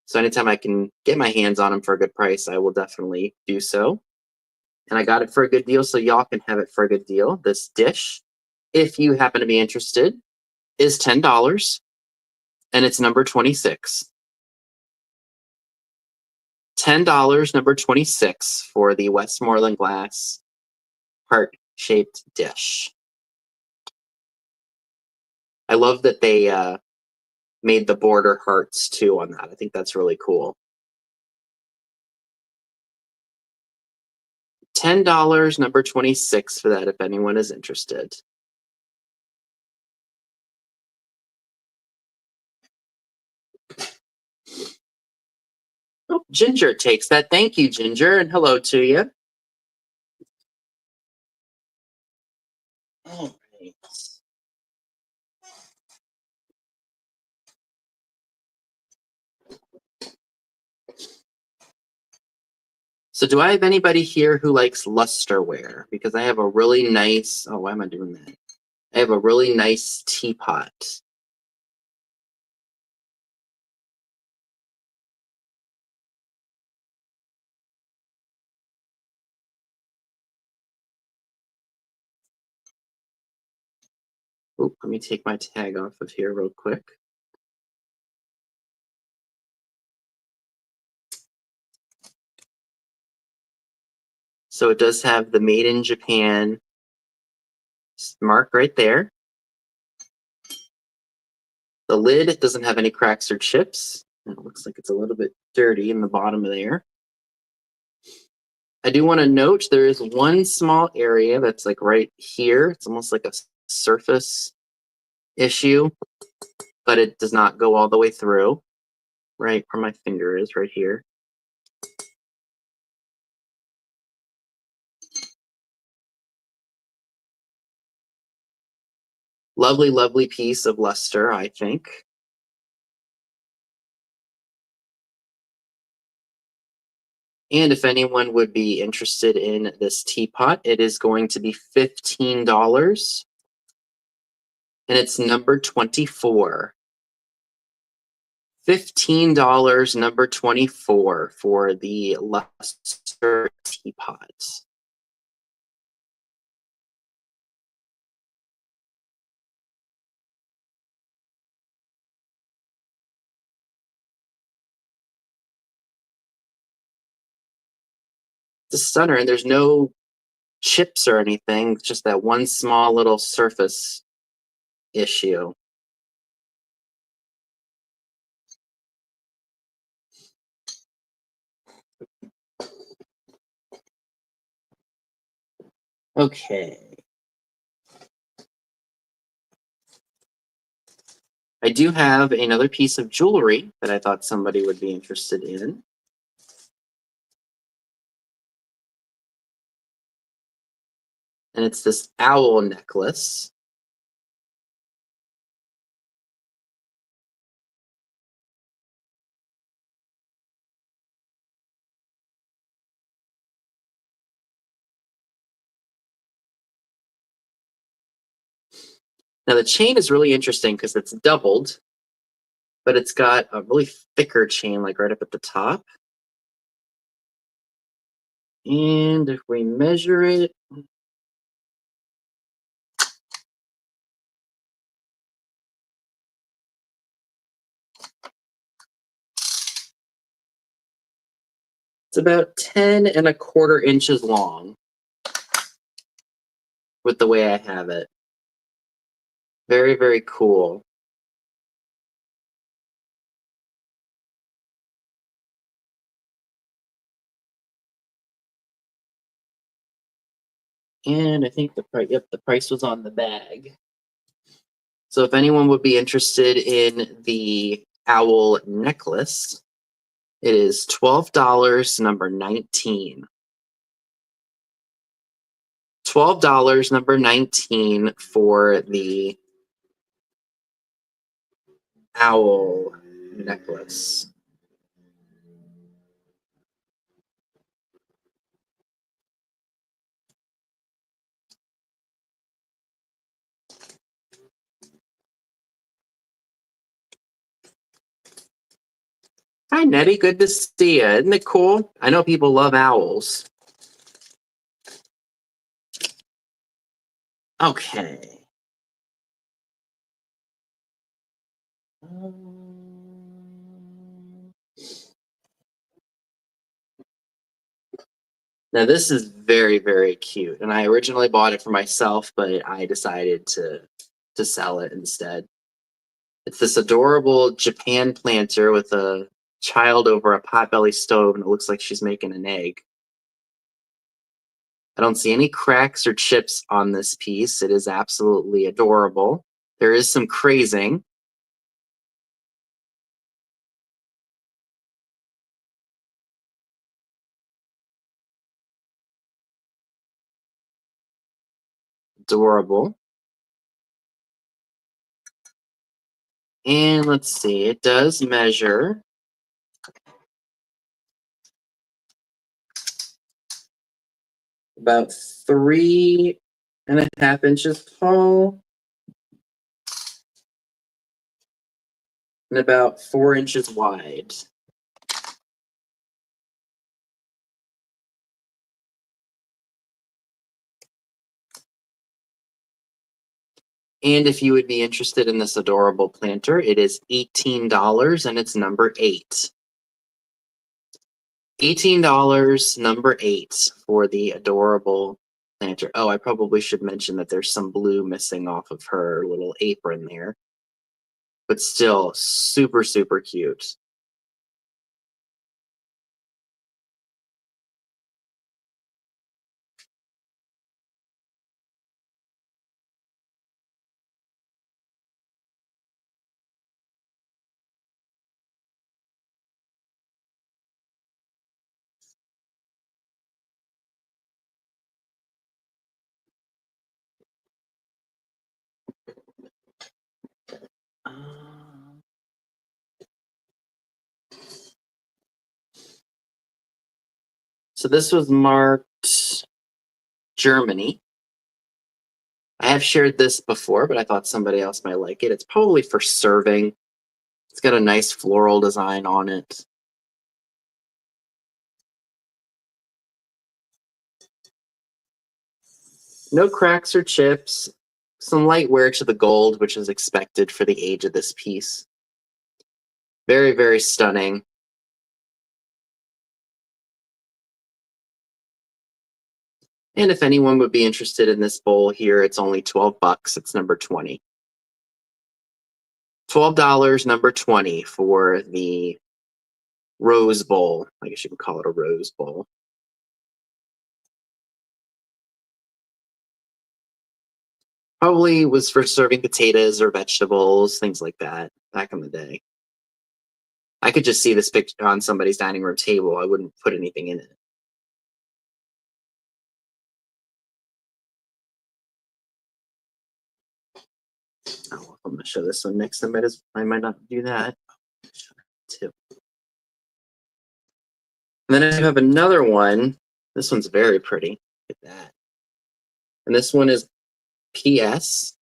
So anytime I can get my hands on them for a good price, I will definitely do so. And I got it for a good deal, so y'all can have it for a good deal. This dish, if you happen to be interested, is $10, and it's number 26. $10, number 26 for the Westmoreland glass heart-shaped dish. I love that they made the border hearts too on that. I think that's really cool. $10, number 26 for that if anyone is interested. Oh, Ginger takes that. Thank you, Ginger, and hello to you. All right. So do I have anybody here who likes lusterware? Because I have a really nice, oh, why am I doing that? I have a really nice teapot. Oop, let me take my tag off of here real quick. So it does have the Made in Japan mark right there. The lid doesn't have any cracks or chips. It looks like it's a little bit dirty in the bottom of there. I do want to note there is one small area that's like right here. It's almost like a surface issue, but it does not go all the way through. Right where my finger is, right here. Lovely, lovely piece of luster, I think. And if anyone would be interested in this teapot, it is going to be $15. And it's number 24. $15, number 24 for the luster teapot. It's a stunner, and there's no chips or anything, just that one small little surface issue. Okay. I do have another piece of jewelry that I thought somebody would be interested in. And it's this owl necklace. Now the chain is really interesting because it's doubled, but it's got a really thicker chain like right up at the top. And if we measure it, it's about 10.25 inches long with the way I have it. Very, very cool. And I think the price, yep, the price was on the bag. So if anyone would be interested in the owl necklace. It is $12, number 19. $12, number 19 for the owl necklace. Hi, Nettie. Good to see you. Isn't it cool? I know people love owls. Okay. Now this is very, very cute, and I originally bought it for myself, but I decided to sell it instead. It's this adorable Japan planter with a child over a potbelly stove, and it looks like she's making an egg. I don't see any cracks or chips on this piece. It is absolutely adorable. There is some crazing. Adorable. And let's see, it does measure about 3.5 inches tall and about 4 inches wide. And if you would be interested in this adorable planter, it is $18 and it's number 8. $18, number 8 for the adorable planter. Oh, I probably should mention that there's some blue missing off of her little apron there. But still super, super cute. So this was marked Germany. I have shared this before, but I thought somebody else might like it. It's probably for serving. It's got a nice floral design on it. No cracks or chips. Some light wear to the gold, which is expected for the age of this piece. Very, very stunning. And if anyone would be interested in this bowl here, it's only $12. It's number 20. $12, number 20 for the rose bowl. I guess you can call it a rose bowl. Probably was for serving potatoes or vegetables, things like that, back in the day. I could just see this picture on somebody's dining room table. I wouldn't put anything in it. Oh, I'm going to show this one next. I might not do that. Too. And then I have another one. This one's very pretty. Look at that. And this one is PS.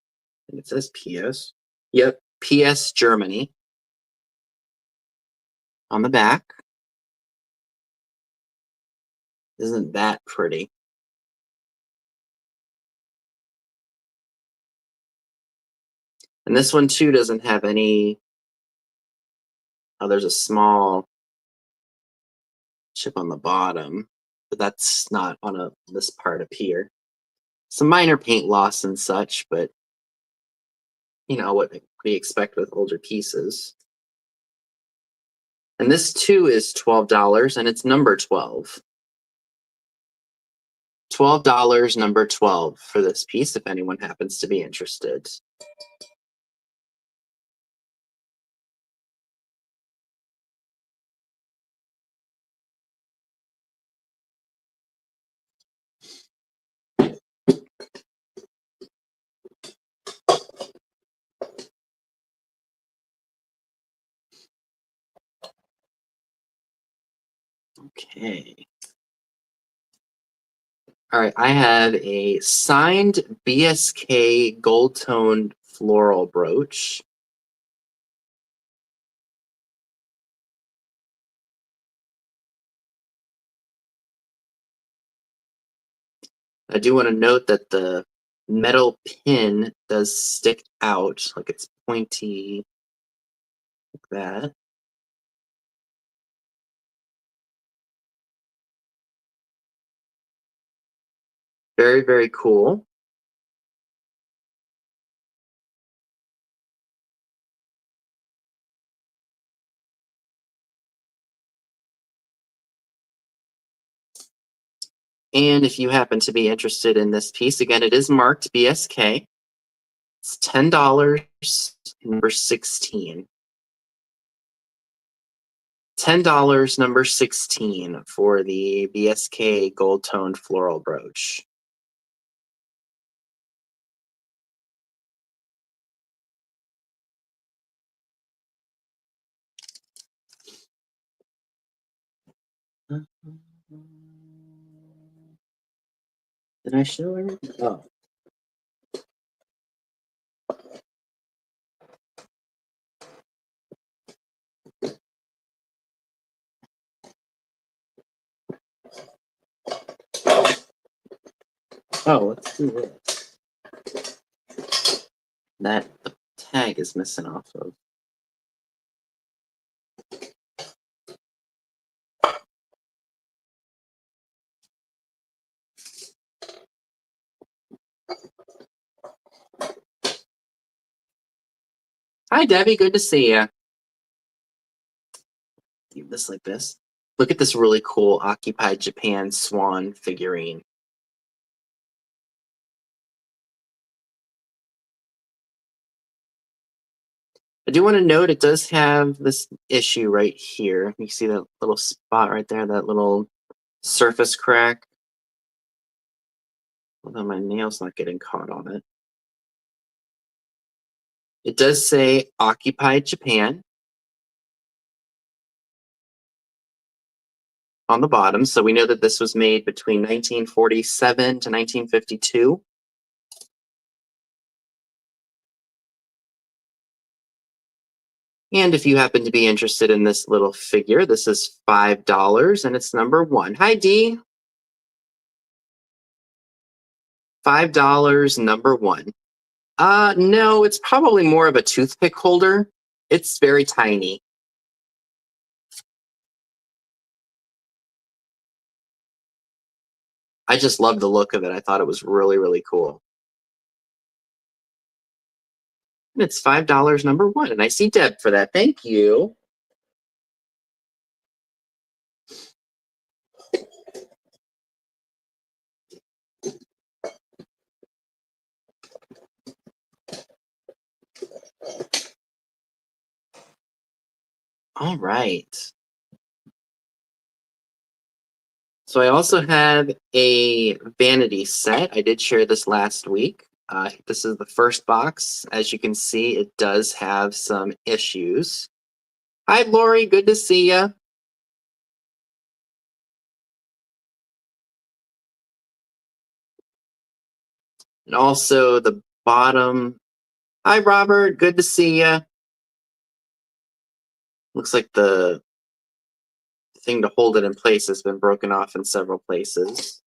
And it says PS. Yep, PS Germany. On the back. Isn't that pretty? And this one too doesn't have any. Oh, there's a small chip on the bottom, but that's not on this part up here. Some minor paint loss and such, but you know what we expect with older pieces. And this too is $12 and it's number 12. $12, number 12 for this piece, if anyone happens to be interested. Okay. All right, I have a signed BSK gold toned floral brooch. I do want to note that the metal pin does stick out, like it's pointy like that. Very, very cool. And if you happen to be interested in this piece, again, it is marked BSK. It's $10, number 16. $10, number 16 for the BSK gold toned floral brooch. Did I show everything? Oh. Oh, let's do this. That the tag is missing off of. Hi, Debbie. Good to see you. Leave this like this. Look at this really cool Occupied Japan swan figurine. I do want to note it does have this issue right here. You see that little spot right there, that little surface crack? Although my nail's not getting caught on it. It does say Occupied Japan on the bottom, so we know that this was made between 1947 to 1952. And if you happen to be interested in this little figure, this is $5 and it's number 1. Hi, Dee. $5, number 1. No, it's probably more of a toothpick holder. It's very tiny. I just love the look of it. I thought it was really, really cool. And it's $5, number 1. And I see Deb for that. Thank you. All right. So I also have a vanity set. I did share this last week. This is the first box. As you can see, it does have some issues. Hi, Lori. Good to see you. And also the bottom. Hi, Robert. Good to see you. Looks like the thing to hold it in place has been broken off in several places.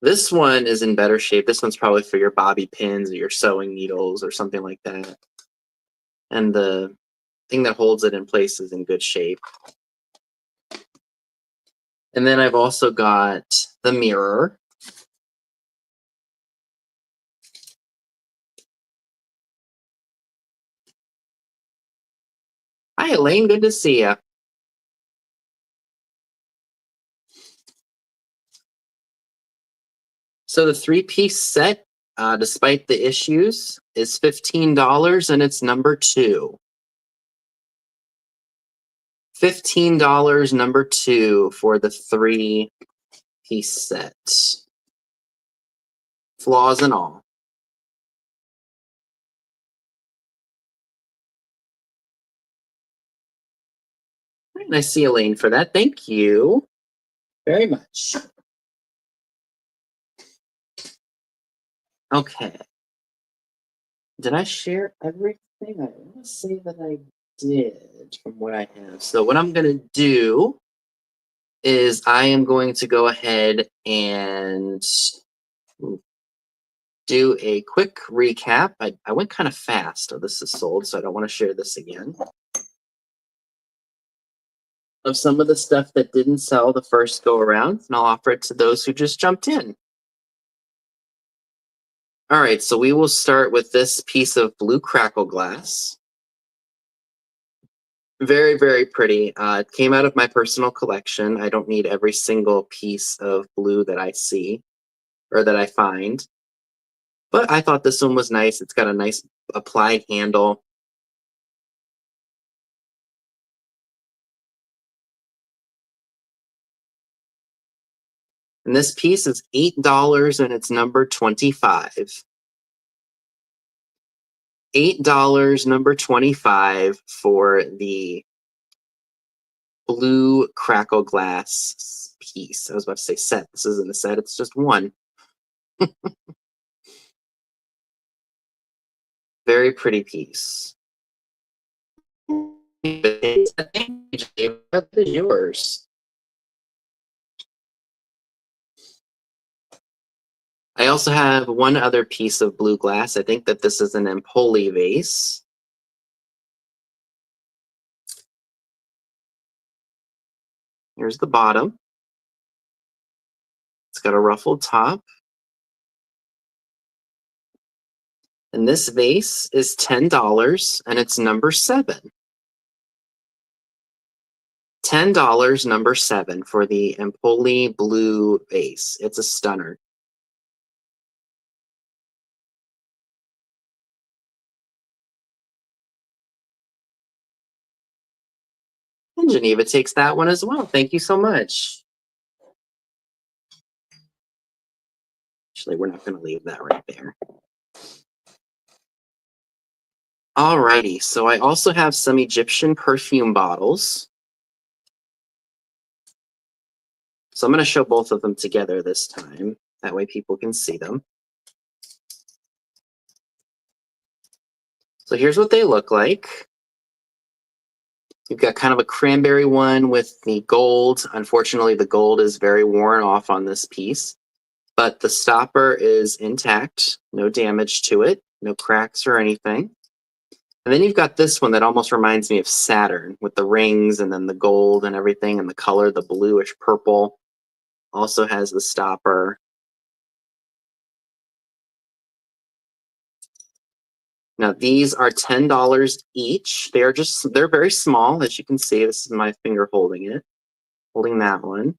This one is in better shape. This one's probably for your bobby pins or your sewing needles or something like that. And the thing that holds it in place is in good shape. And then I've also got the mirror. Hi, Elaine. Good to see you. So the 3-piece set, despite the issues, is $15 and it's number 2. $15, number 2 for the 3-piece set. Flaws and all. And I see Elaine for that. Thank you very much. Okay. Did I share everything? I want to say that I did from what I have. So what I'm going to do is I am going to go ahead and do a quick recap. I went kind of fast. Oh, this is sold, so I don't want to share this again. Of some of the stuff that didn't sell the first go around, and I'll offer it to those who just jumped in. All right, so we will start with this piece of blue crackle glass. Very, very pretty. It came out of my personal collection. I don't need every single piece of blue that I see or that I find. But I thought this one was nice. It's got a nice applied handle. And this piece is $8 and it's number 25. $8, number 25 for the blue crackle glass piece. I was about to say set. This isn't a set, it's just one. Very pretty piece. What is yours? I also have one other piece of blue glass. I think that this is an Impoli vase. Here's the bottom. It's got a ruffled top. And this vase is $10 and it's number 7. $10, number 7 for the Impoli blue vase. It's a stunner. And Geneva takes that one as well. Thank you so much. Actually, we're not going to leave that right there. Alrighty, so I also have some Egyptian perfume bottles. So I'm going to show both of them together this time. That way people can see them. So here's what they look like. You've got kind of a cranberry one with the gold. Unfortunately, the gold is very worn off on this piece, but the stopper is intact. No damage to it, no cracks or anything. And then you've got this one that almost reminds me of Saturn with the rings and then the gold and everything and the color, the bluish purple. Also has the stopper. Now these are $10 each. They're very small, as you can see. This is my finger holding that one.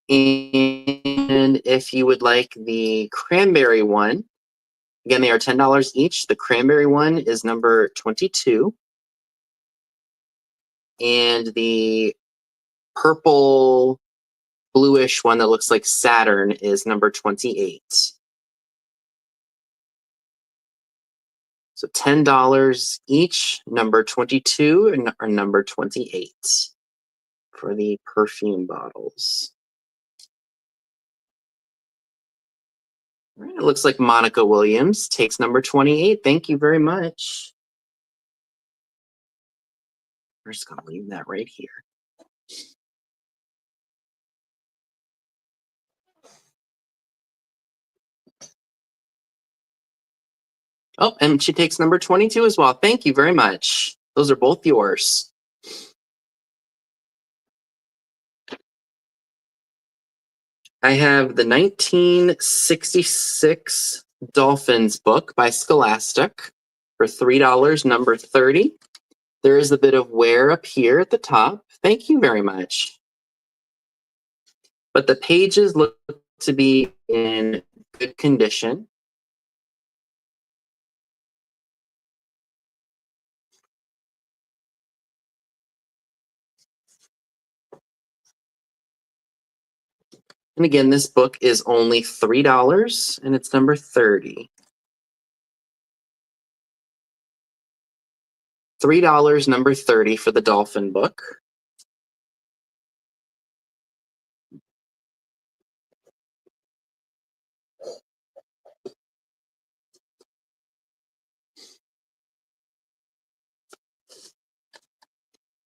And if you would like the cranberry one, again, they are $10 each. The cranberry one is number 22. And the purple bluish one that looks like Saturn is number 28. So $10 each, number 22 or number 28 for the perfume bottles. All right, it looks like Monica Williams takes number 28. Thank you very much. We're just going to leave that right here. Oh, and she takes number 22 as well. Thank you very much. Those are both yours. I have the 1966 Dolphins book by Scholastic for $3, number 30. There is a bit of wear up here at the top. Thank you very much. But the pages look to be in good condition. And again, this book is only $3 and it's number 30. $3, number 30 for the Dolphin book.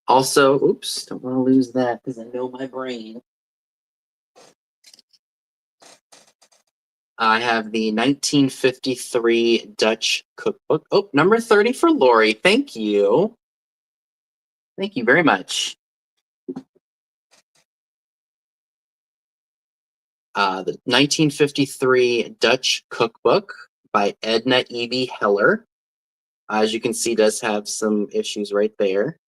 Also, oops, don't want to lose that because I know my brain. I have the 1953 Dutch cookbook. Oh, number 30 for Lori. Thank you. Thank you very much. The 1953 Dutch Cookbook by Edna E.B. Heller. As you can see, does have some issues right there.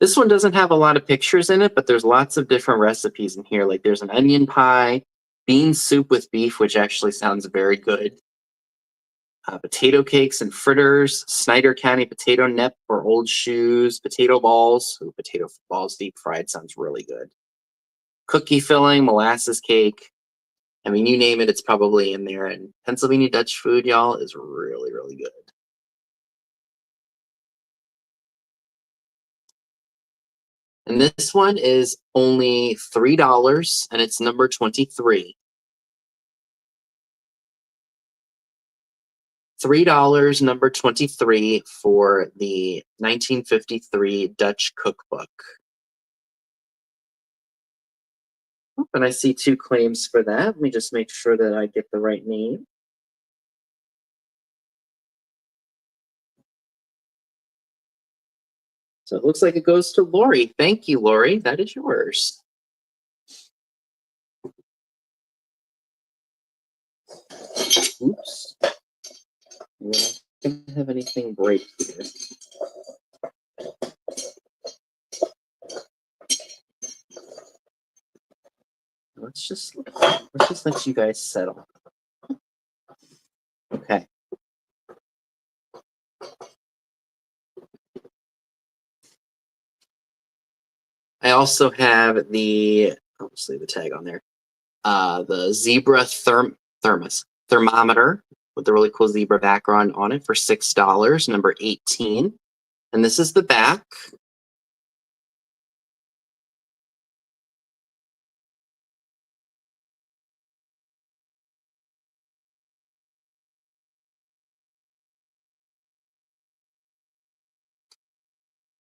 This one doesn't have a lot of pictures in it, but there's lots of different recipes in here. Like there's an onion pie, bean soup with beef, which actually sounds very good. Potato cakes and fritters, Snyder County potato nip or old shoes, potato balls. Ooh, potato balls deep fried sounds really good. Cookie filling, molasses cake. I mean, you name it, it's probably in there. And Pennsylvania Dutch food, y'all, is really, really good. And this one is only $3, and it's number 23. $3, number 23 for the 1953 Dutch Cookbook. Oh, and I see 2 claims for that. Let me just make sure that I get the right name. So it looks like it goes to Lori. Thank you, Lori. That is yours. Oops. We're not going to have anything break here. Let's just let you guys settle. Okay. I also have the, I'll just leave the tag on there. The zebra thermometer with the really cool zebra background on it for $6, number 18. And this is the back.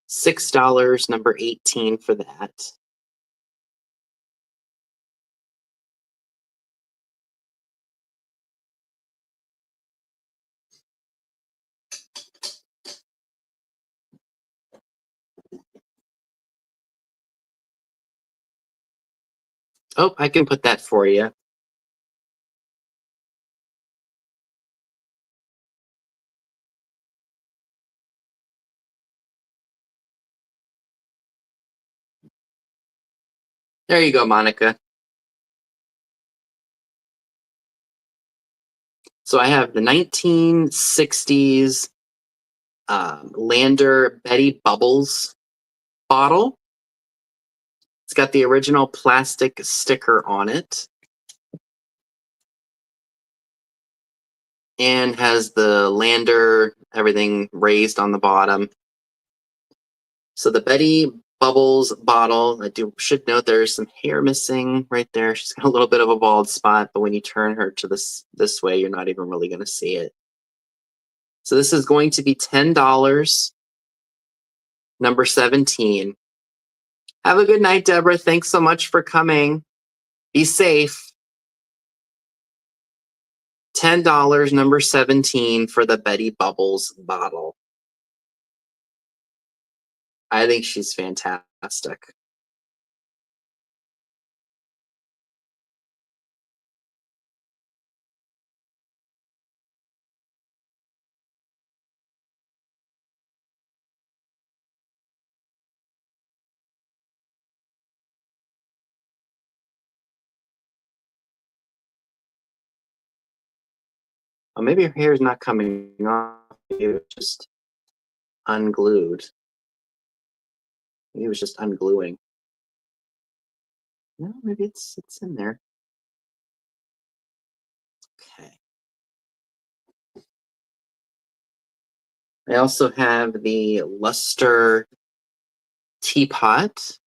$6, number 18 for that. Oh, I can put that for you. There you go, Monica. So I have the 1960s Lander Betty Bubbles bottle. It's got the original plastic sticker on it. And has the Lander, everything raised on the bottom. So the Betty Bubbles bottle, should note there's some hair missing right there. She's got a little bit of a bald spot, but when you turn her to this way, you're not even really going to see it. So this is going to be $10, number 17. Have a good night, Deborah. Thanks so much for coming. Be safe. $10, number 17 for the Betty Bubbles bottle. I think she's fantastic. Oh, maybe her hair is not coming off. Maybe it was just unglued. Maybe it was just ungluing. No, maybe it's in there. I also have the Luster Teapot.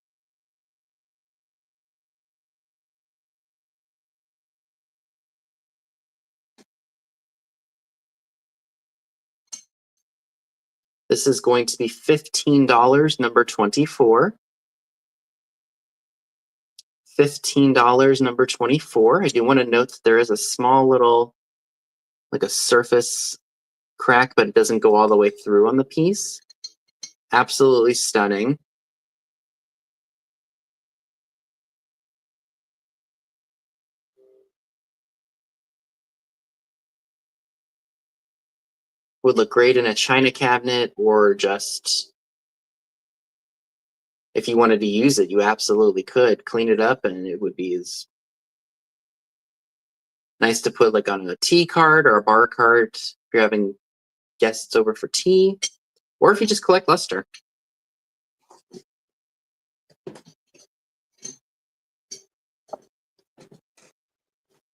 This is going to be $15, number 24. $15, number 24. I do want to note that there is a small little, like a surface crack, but it doesn't go all the way through on the piece. Absolutely stunning. Would look great in a china cabinet, or just if you wanted to use it, you absolutely could clean it up and it would be as nice to put like on a tea cart or a bar cart if you're having guests over for tea, or if you just collect luster.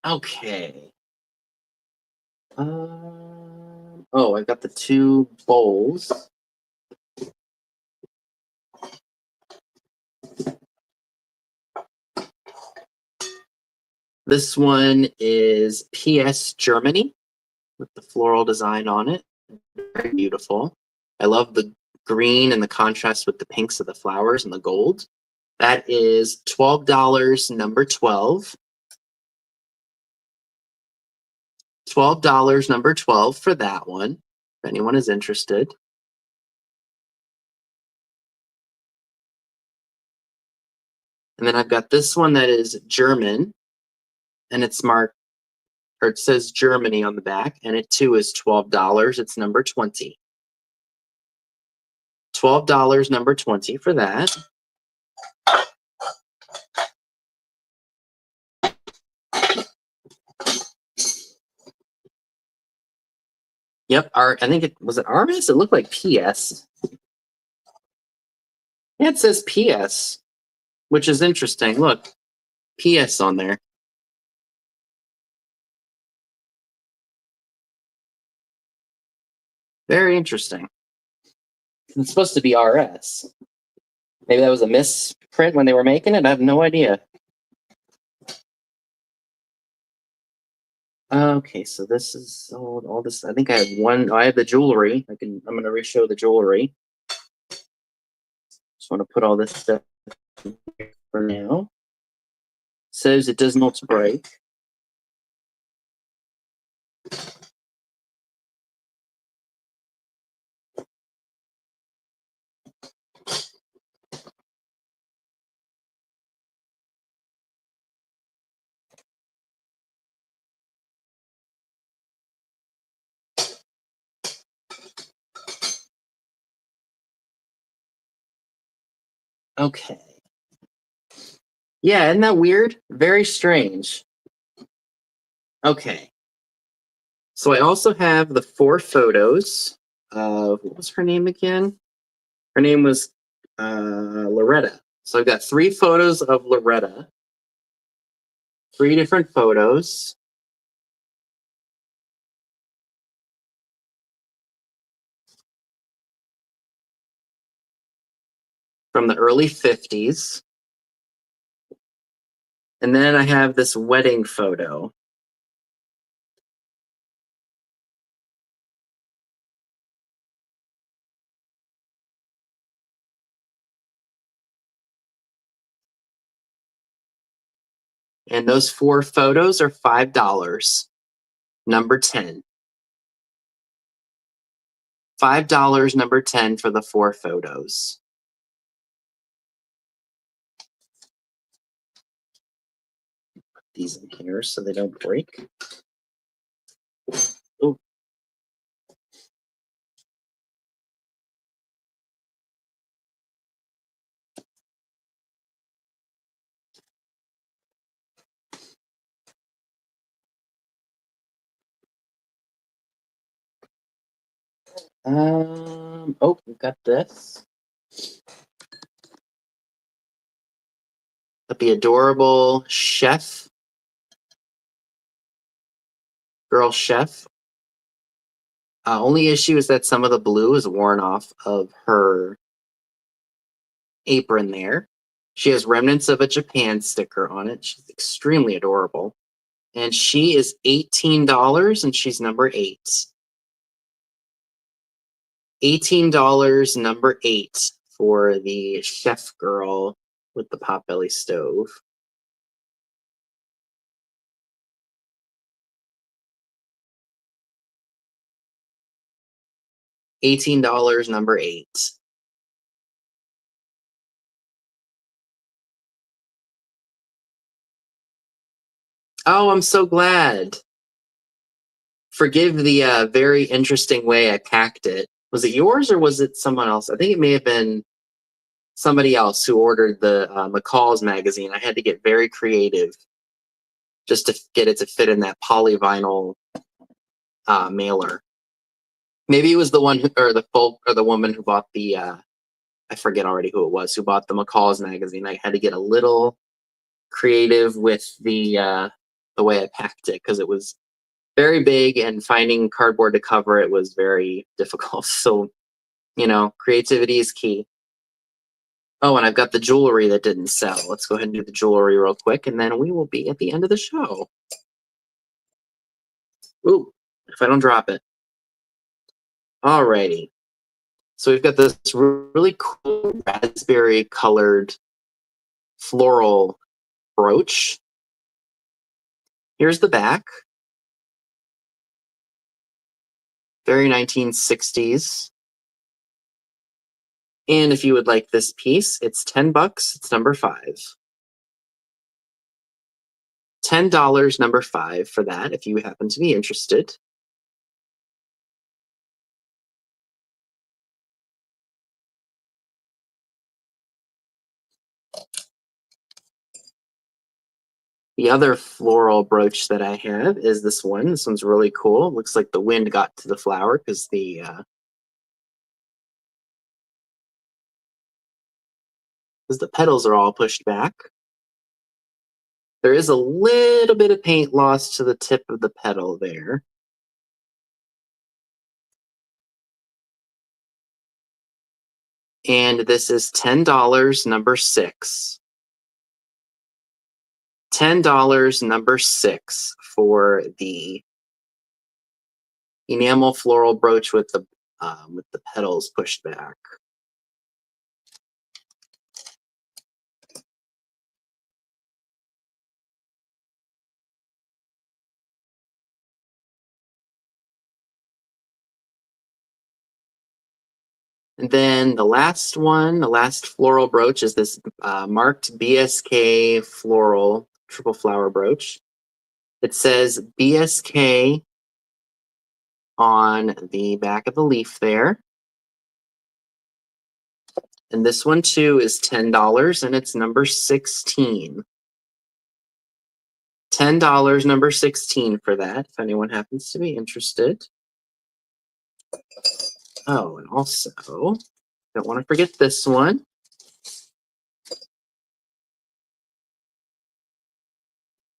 Okay. Oh, I've got the two bowls. This one is PS Germany with the floral design on it. Very beautiful. I love the green and the contrast with the pinks of the flowers and the gold. That is $12, number 12. $12, number 12 for that one, if anyone is interested. And then I've got this one that is German, and it's marked, or it says Germany on the back, and it too is $12. It's number 20. $12, number 20 for that. Yep, I think it was it Armis? It looked like PS. Yeah, it says PS, which is interesting. Look, PS on there. Very interesting. It's supposed to be RS. Maybe that was a misprint when they were making it. I have no idea. Okay, so this is all this. I think I have one. I have the jewelry. I'm going to re-show the jewelry. Just want to put all this stuff in here for now. Says it does not break. Okay. Yeah, isn't that weird? Very strange. Okay. So I also have the 4 photos of, what was her name again? Her name was Loretta. So I've got 3 photos of Loretta. 3 different photos. From the early 50s. And then I have this wedding photo. And those 4 photos are $5. Number 10. $5, number 10 for the 4 photos. Put these in here so they don't break. Oh. Oh, we've got this. But the adorable chef, girl chef. Only issue is that some of the blue is worn off of her apron there. She has remnants of a Japan sticker on it. She's extremely adorable. And she is $18 and she's number 8. $18, number 8 for the chef girl with the potbelly stove. $18, number 8. Oh, I'm so glad. Forgive the very interesting way I packed it. Was it yours or was it someone else? I think it may have been somebody else who ordered the McCall's magazine. I had to get very creative just to get it to fit in that polyvinyl mailer. Maybe it was the one who, or the woman who bought the I forget already who it was who bought the McCall's magazine. I had to get a little creative with the way I packed it because it was very big and finding cardboard to cover it was very difficult. So, you know, creativity is key. Oh, and I've got the jewelry that didn't sell. Let's go ahead and do the jewelry real quick, and then we will be at the end of the show. Ooh, if I don't drop it. Alrighty. So we've got this really cool raspberry colored floral brooch. Here's the back. Very 1960s. And if you would like this piece, it's $10. It's number 5. $10, number 5 for that, if you happen to be interested. The other floral brooch that I have is this one. This one's really cool. It looks like the wind got to the flower because the petals are all pushed back. There is a little bit of paint lost to the tip of the petal there. And this is $10, number 6. $10, number 6 for the enamel floral brooch with the petals pushed back. And then the last one, the last floral brooch is this marked BSK floral triple flower brooch. It says BSK on the back of the leaf there. And this one too is $10 and it's number 16. $10, number 16 for that, if anyone happens to be interested. Oh, and also, don't want to forget this one.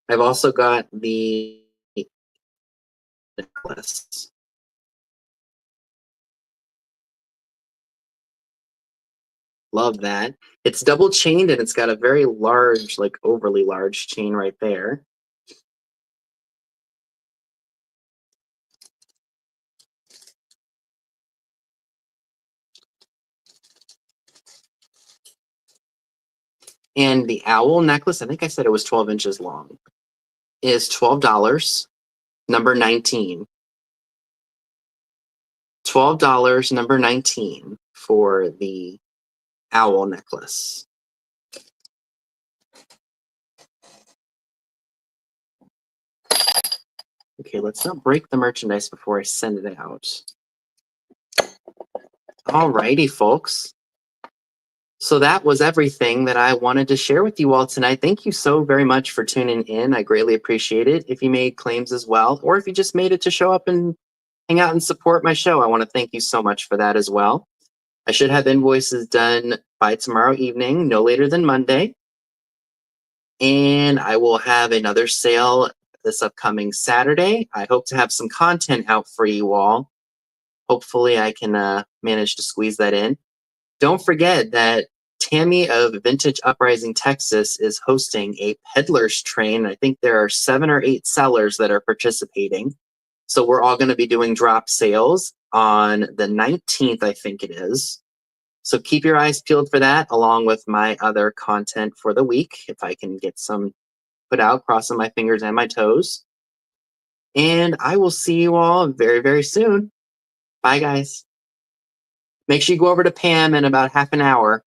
I've also got the necklace. Love that. It's double chained and it's got a very large, like overly large chain right there. And the owl necklace, I think I said it was 12 inches long, is $12, number 19. $12, number 19 for the owl necklace. Okay, let's not break the merchandise before I send it out. Alrighty, folks. So that was everything that I wanted to share with you all tonight. Thank you so very much for tuning in. I greatly appreciate it. If you made claims as well, or if you just made it to show up and hang out and support my show, I want to thank you so much for that as well. I should have invoices done by tomorrow evening, no later than Monday. And I will have another sale this upcoming Saturday. I hope to have some content out for you all hopefully I can manage to squeeze that in. Don't forget that Tammy of Vintage Uprising, Texas is hosting a peddler's train. I think there are 7 or 8 sellers that are participating. So we're all going to be doing drop sales on the 19th, I think it is. So keep your eyes peeled for that, along with my other content for the week, if I can get some put out, crossing my fingers and my toes. And I will see you all very, very soon. Bye, guys. Make sure you go over to Pam in about half an hour.